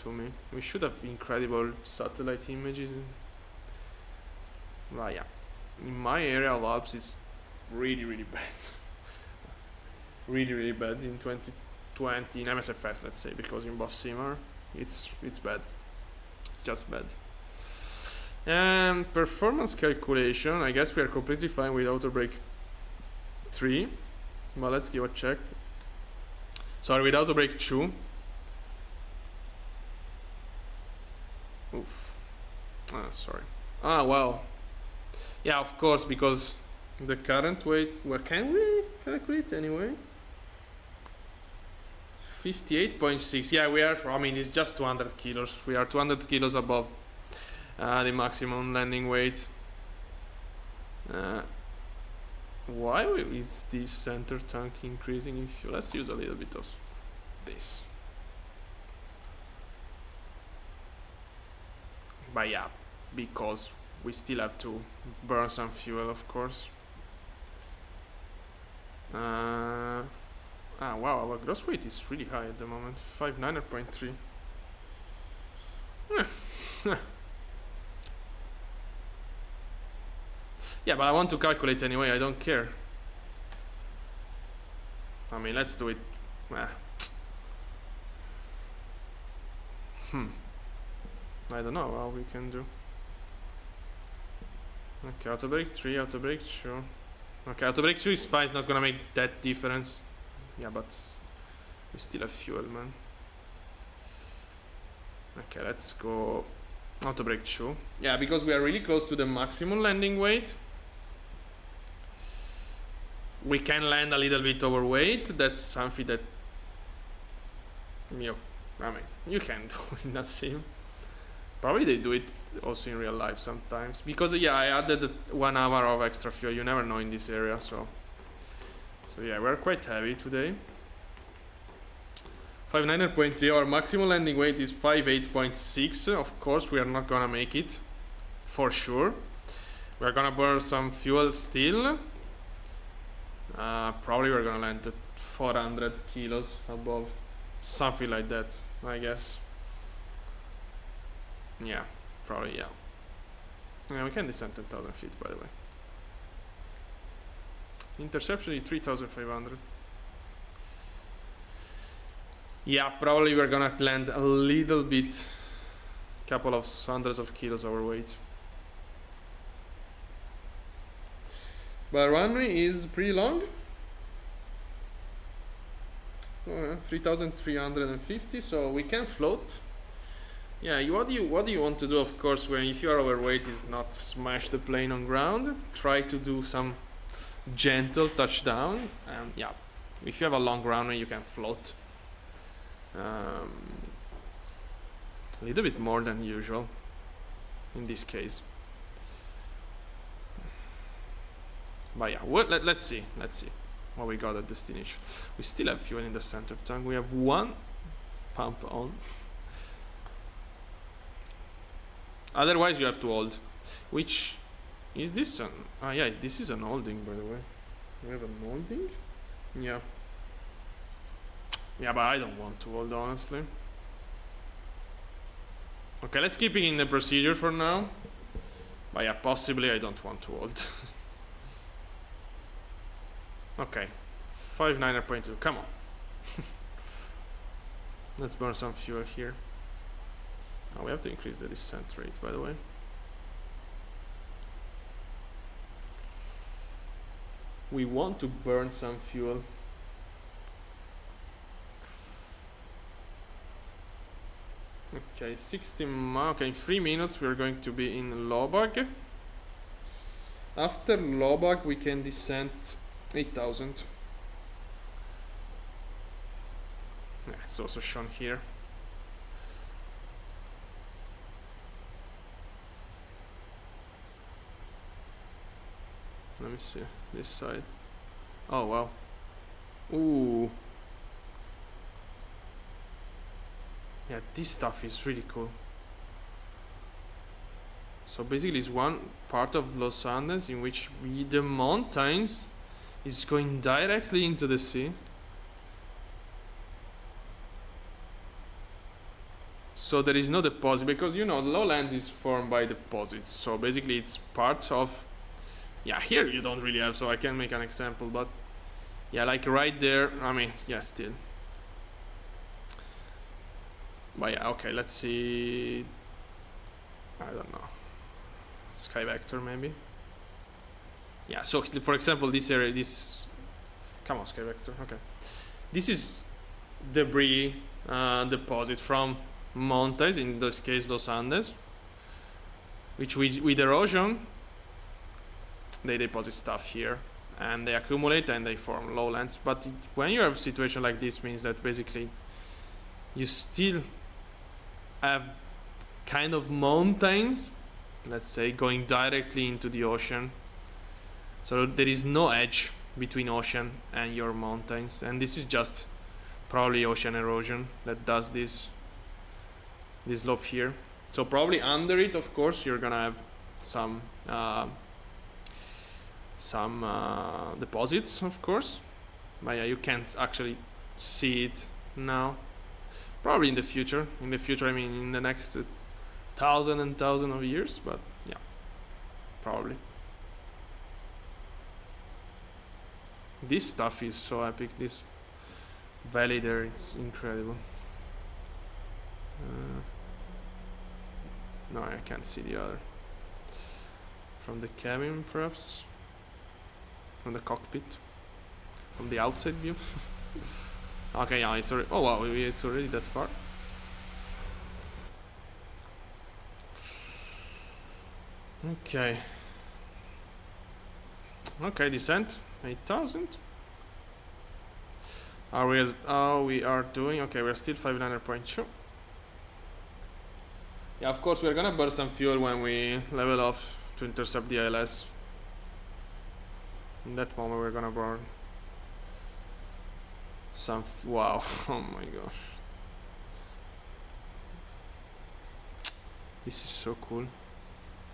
to me. We should have incredible satellite images. But yeah, in my area of Alps it's really bad. really bad in 2020 in MSFS, let's say, because in Vatsim it's bad. It's just bad. And performance calculation, I guess we are completely fine with auto brake 3, but let's give a check. Sorry, with auto brake 2. Oof. Sorry. Wow. Yeah, of course, because the current weight, well, can we calculate anyway? 58.6. Yeah, we are, I mean, it's just 200 kilos. We are 200 kilos above the maximum landing weight. Why is this center tank increasing in fuel? Let's use a little bit of this. But yeah, because we still have to burn some fuel, of course. Wow, our gross weight is really high at the moment. 59.3. Yeah, but I want to calculate anyway, I don't care. I mean, let's do it. I don't know how we can do. Okay, auto brake 3, auto brake 2. Okay, auto brake 2 is fine, it's not gonna make that difference. Yeah, but we still have fuel, man. Okay, let's go auto brake 2. Yeah, because we are really close to the maximum landing weight. We can land a little bit overweight. That's something that you can do in a sim. Probably they do it also in real life sometimes. Because yeah, I added 1 hour of extra fuel. You never know in this area, so yeah, we're quite heavy today. 59.3. Our maximum landing weight is 58.6. Of course, we are not gonna make it for sure. We're gonna burn some fuel still. Probably we're gonna land at 400 kilos above, something like that, I guess. Yeah, probably, yeah. Yeah, we can descend 10,000 feet, by the way. Interception is 3,500. Yeah, probably we're gonna land a little bit, couple of hundreds of kilos overweight. But runway is pretty long. 3,350, so we can float. Yeah, what do you want to do? Of course, when if you are overweight, is not smash the plane on ground. Try to do some gentle touchdown, and yeah, if you have a long runway, you can float a little bit more than usual in this case. But yeah, let's see what we got at destination. We still have fuel in the center tank. We have one pump on. Otherwise, you have to hold. Which is this? Yeah, this is an holding, by the way. We have a holding. Yeah. Yeah, but I don't want to hold, honestly. Okay, let's keep it in the procedure for now. But yeah, possibly I don't want to hold. Okay, 59.2, come on. Let's burn some fuel here. Now we have to increase the descent rate, by the way. We want to burn some fuel. Okay, 16 okay, in 3 minutes we're going to be in Lobag. After Lobag we can descend 8,000. Yeah, it's also shown here. Let me see this side. Oh wow. Ooh. Yeah, this stuff is really cool. So basically it's one part of Los Andes in which the mountains is going directly into the sea. So there is no deposit, because you know lowlands is formed by deposits. So basically it's part of, yeah, here you don't really have, so I can make an example, but yeah, like right there, I mean, yeah, still. But yeah, okay, let's see. I don't know. Sky Vector maybe. Yeah, so for example, this area, this. Come on, Sky Vector. Okay, this is debris deposit from mountains, in this case Los Andes, which with erosion they deposit stuff here and they accumulate and they form lowlands. But when you have a situation like this, means that basically you still have kind of mountains, let's say, going directly into the ocean. So there is no edge between ocean and your mountains, and this is just probably ocean erosion that does this slope here. So probably under it, of course, you're gonna have some deposits, of course, but yeah, you can't actually see it now. Probably in the future. In the future, I mean, in the next thousand of years, but yeah, probably. This stuff is so epic. This valley there, it's incredible. No, I can't see the other. From the cabin, perhaps? From the cockpit? From the outside view? Okay, yeah, it's already. Oh wow, it's already that far. Okay. Okay, descent 8,000. We are doing okay. We're still 500.2. Yeah, of course we're gonna burn some fuel when we level off to intercept the ILS. In that moment, we're gonna burn some. Wow! Oh my gosh! This is so cool.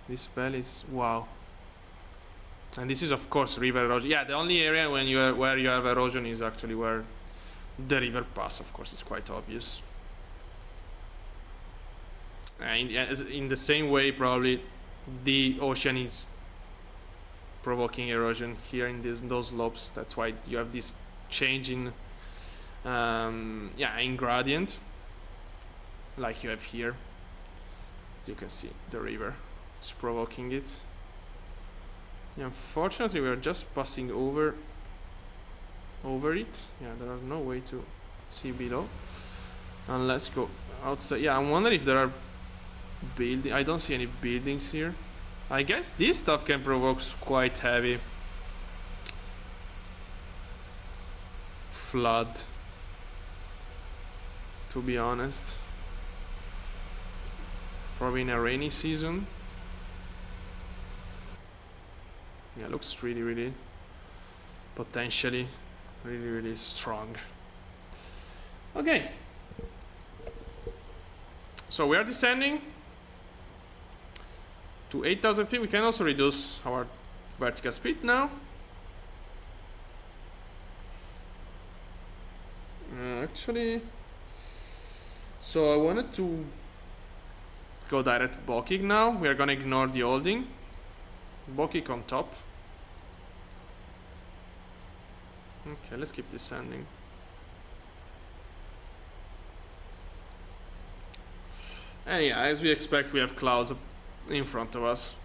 This valley is wow. And this is of course river erosion. Yeah, the only area where you have erosion is actually where the river pass. Of course, it's quite obvious. And in the same way, probably the ocean is provoking erosion here in those slopes. That's why you have this change in in gradient, like you have here. As you can see, the river is provoking it. Yeah, unfortunately, we are just passing over it. Yeah, there are no way to see below. And let's go outside. Yeah, I'm wondering if there are building. I don't see any buildings here. I guess this stuff can provoke quite heavy flood, to be honest. Probably in a rainy season. Yeah, looks really potentially really strong. Okay, so we are descending to 8,000 feet. We can also reduce our vertical speed now. Actually, so I wanted to go direct Bokik now. We are gonna ignore the holding. Bokik on top. Okay, let's keep descending. And yeah, as we expect, we have clouds in front of us.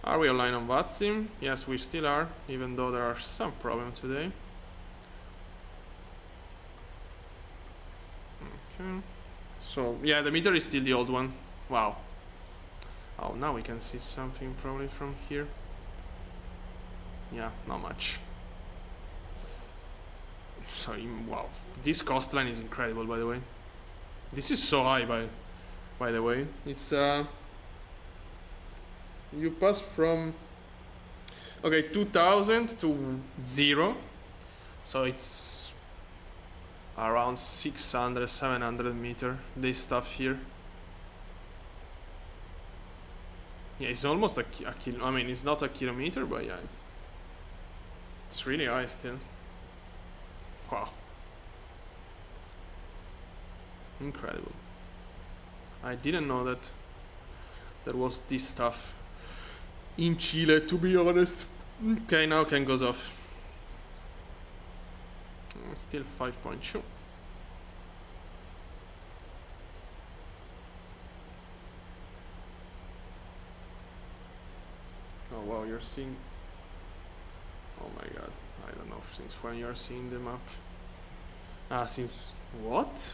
Are we aligned on Vatsim? Yes, we still are, even though there are some problems today. Okay. So, yeah, the meter is still the old one. Wow. Oh, now we can see something probably from here. Yeah, not much. So, wow. This coastline is incredible, by the way. This is so high, by the way. It's, you pass from, okay, 2000 to 0. So it's around 600, 700 meter, this stuff here. Yeah, it's almost a kilo. I mean, it's not a kilometer, but yeah, it's really high still. Wow. Incredible. I didn't know that there was this stuff in Chile, to be honest. Okay, now can goes off. Still 5.2. Oh wow, you're seeing. Oh my god, I don't know since when you're seeing the map. Ah, since what?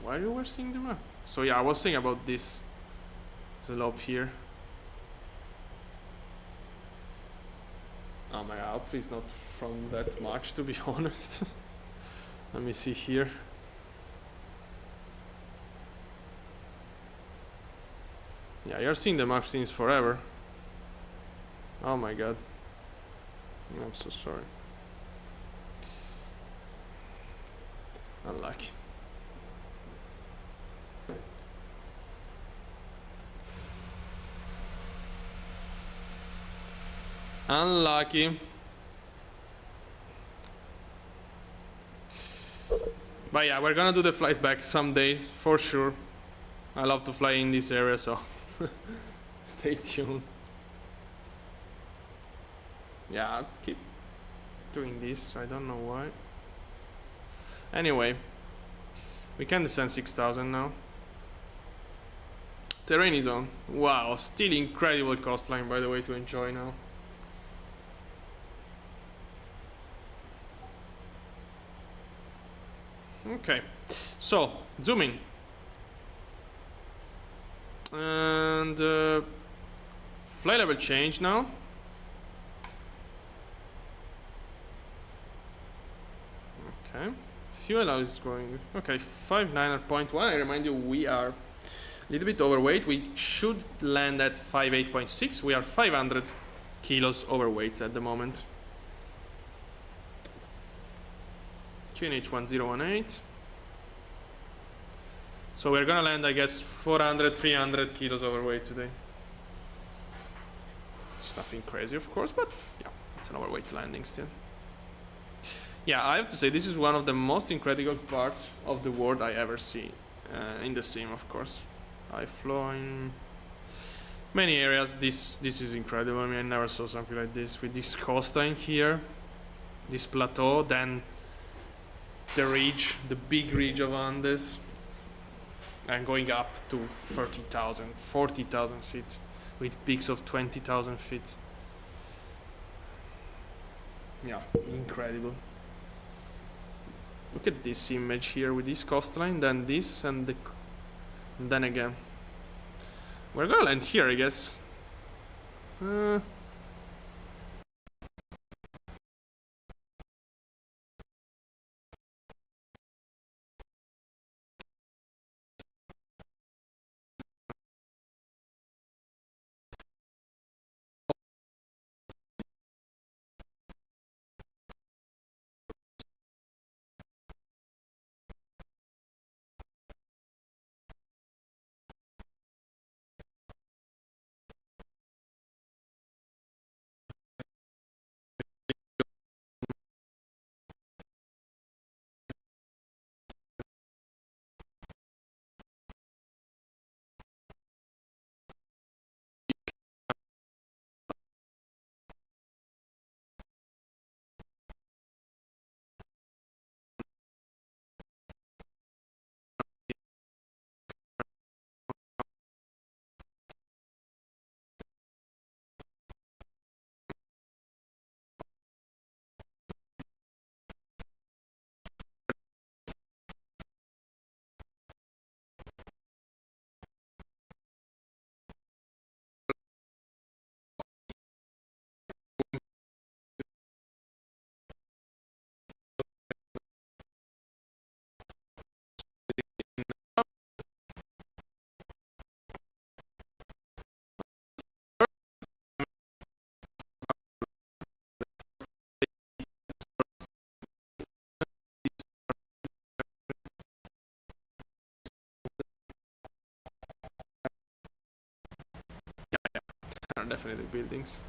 Why you were seeing the map? So yeah, I was saying about this slope here. Oh my god, hopefully it's not from that much, to be honest. Let me see here. Yeah, you're seeing the map since forever. Oh my god. I'm so sorry. Unlucky. Unlucky. But yeah, we're gonna do the flight back some days for sure. I love to fly in this area, so stay tuned. Yeah, I'll keep doing this. I don't know why. Anyway, we can descend 6,000 now. Terrain is on. Wow, still incredible coastline, by the way, to enjoy now. Okay, so zoom in. And flight level change now. Okay, fuel is going. Okay, 59.1. I remind you, we are a little bit overweight. We should land at 58.6. We are 500 kilos overweight at the moment. QNH 1018. So we're gonna land, I guess, 400, 300 kilos overweight today. It's nothing crazy, of course, but yeah, it's an overweight landing still. Yeah, I have to say, this is one of the most incredible parts of the world I ever see in the sim, of course. I flew in many areas. This is incredible. I mean, I never saw something like this with this coastline here, this plateau, then the ridge, the big ridge of Andes, and going up to 30,000, 40,000 feet with peaks of 20,000 feet. Yeah, incredible. Look at this image here with this coastline, then this, and then again. We're gonna land here, I guess. Are definitely buildings.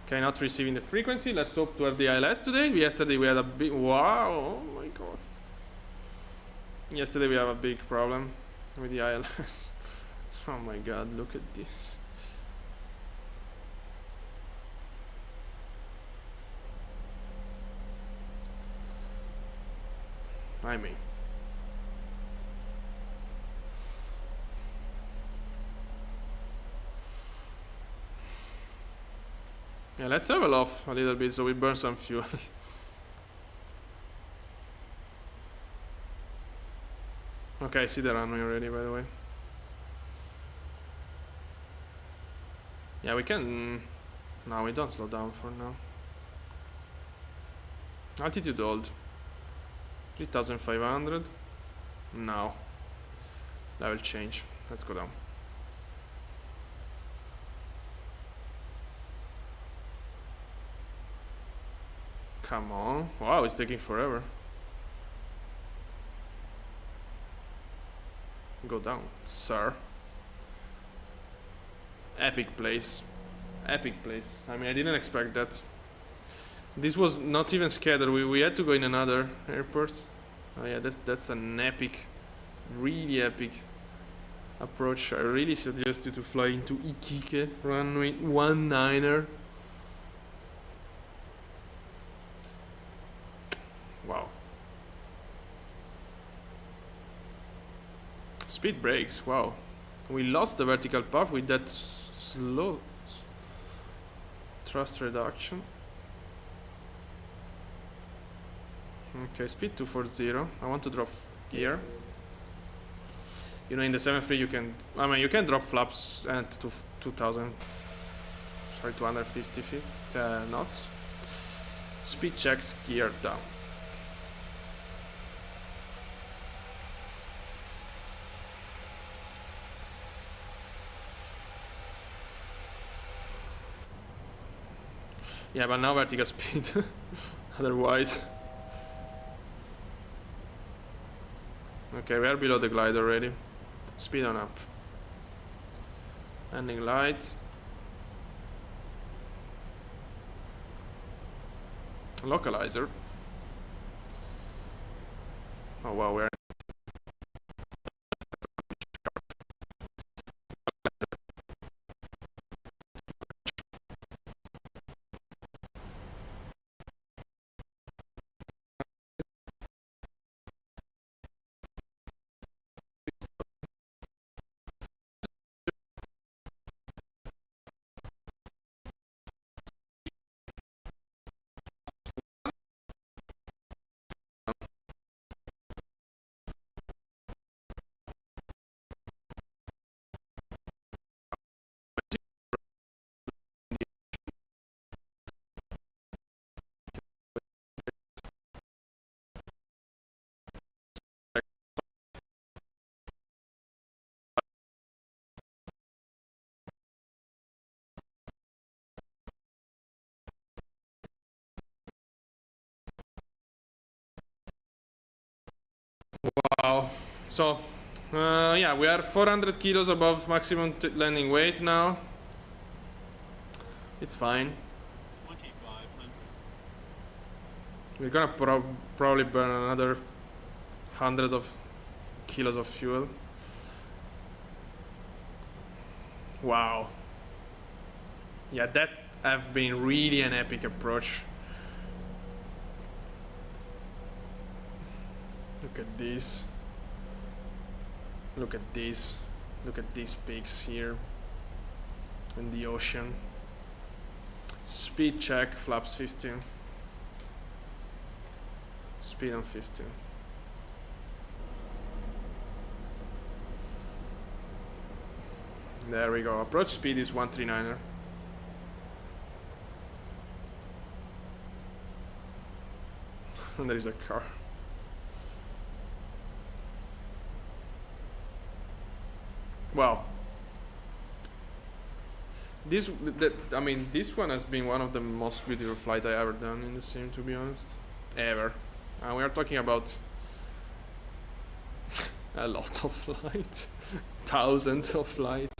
Okay, not receiving the frequency. Let's hope to have the ILS today. Yesterday we had a big... Wow! Oh my god. Yesterday we have a big problem with the ILS. Oh my god, look at this. I mean... Yeah, let's level off a little bit so we burn some fuel. Okay, I see the runway already, by the way. Yeah, we can... No, we don't slow down for now. Altitude hold. 3500. Now. Level change. Let's go down. Come on. Wow, it's taking forever. Go down, sir. Epic place. Epic place. I mean, I didn't expect that. This was not even scheduled. We had to go in another airport. Oh yeah, that's an epic, really epic approach. I really suggest you to fly into Iquique runway 19er. Wow. Speed brakes, wow. We lost the vertical path with that slow thrust reduction. Okay, speed 240. I want to drop gear. You know, in the 7.3 you can... I mean, you can drop flaps and to 250 feet, knots. Speed checks, gear down. Yeah, but now vertical speed. Otherwise. Okay, we are below the glide already. Speed on up. Landing lights. Localizer. Oh wow, we're... So, yeah, we are 400 kilos above maximum landing weight now. It's fine. 2500. We're gonna probably burn another hundreds of kilos of fuel. Wow. Yeah, that have been really an epic approach. Look at this. Look at this. Look at these peaks here. In the ocean. Speed check, flaps 15. Speed on 15. There we go. Approach speed is 139er. And there is a car. Wow. I mean, this one has been one of the most beautiful flights I ever done in the sim, to be honest. Ever. We are talking about a lot of flights. Thousands of flights.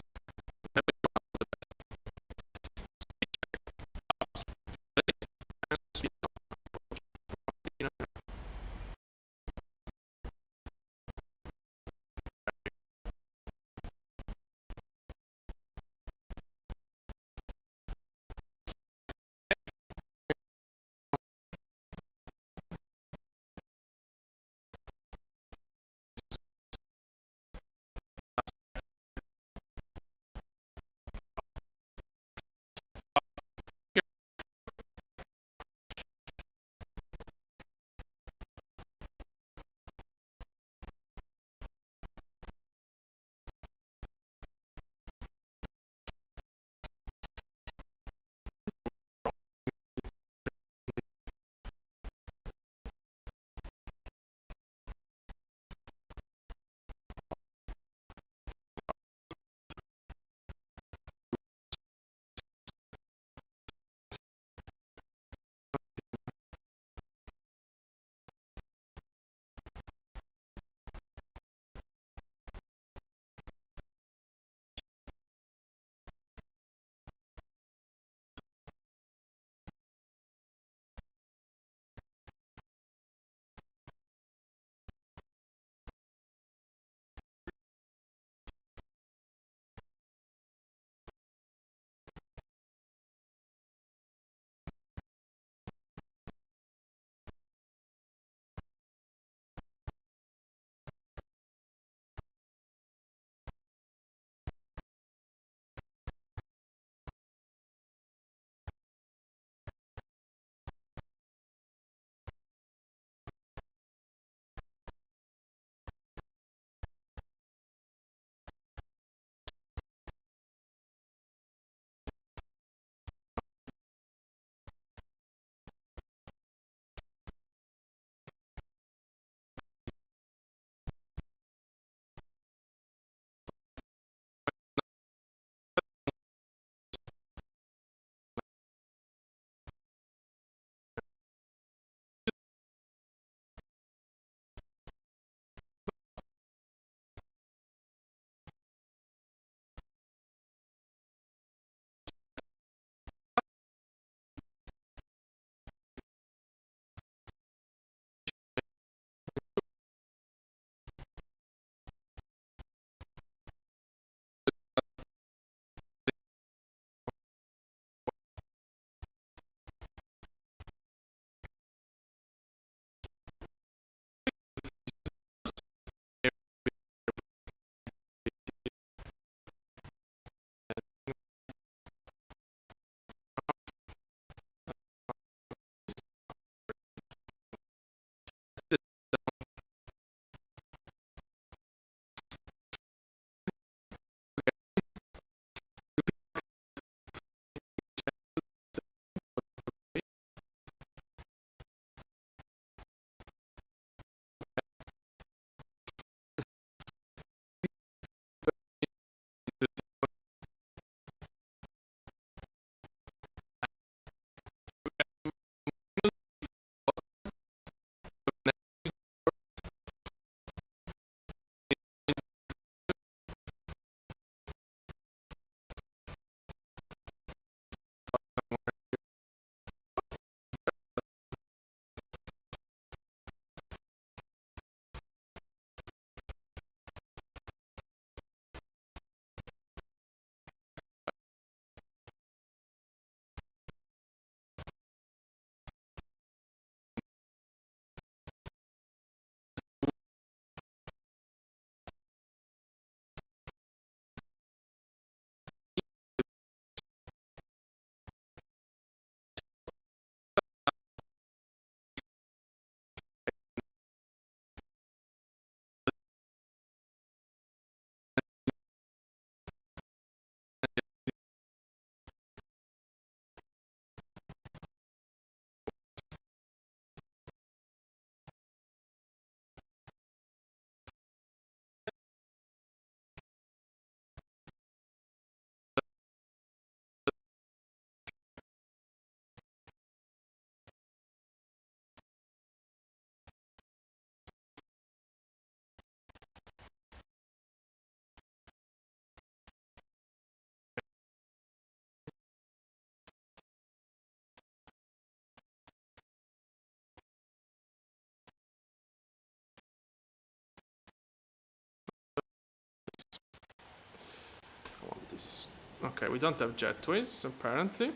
Okay, we don't have jetways apparently.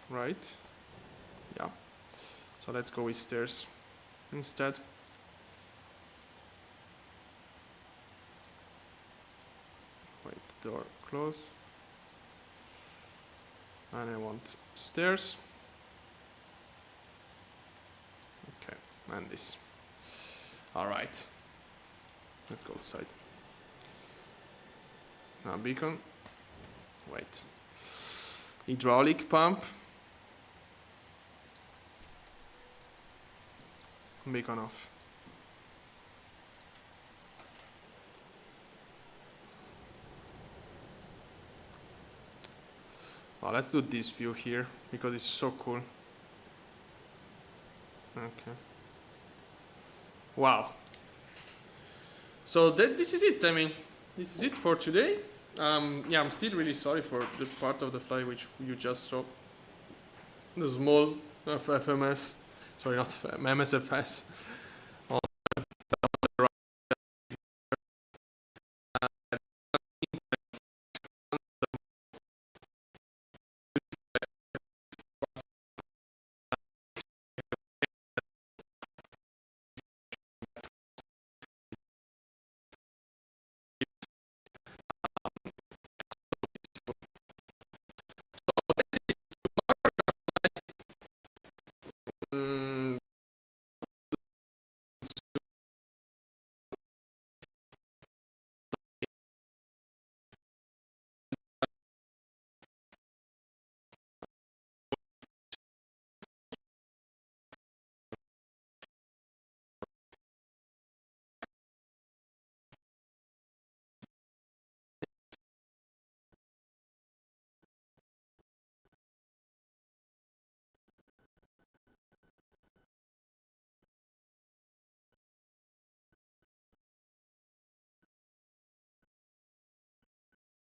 Right. Yeah. So let's go with stairs instead. Wait, door close. And I want stairs. Okay, and this. Alright. Let's go outside. Now beacon. Wait. Hydraulic pump. Beacon off. Well, let's do this view here because it's so cool. Okay. Wow. So this is it. I mean, this is it for today. Yeah, I'm still really sorry for the part of the flight which you just saw. The small FMS, sorry, not MSFS.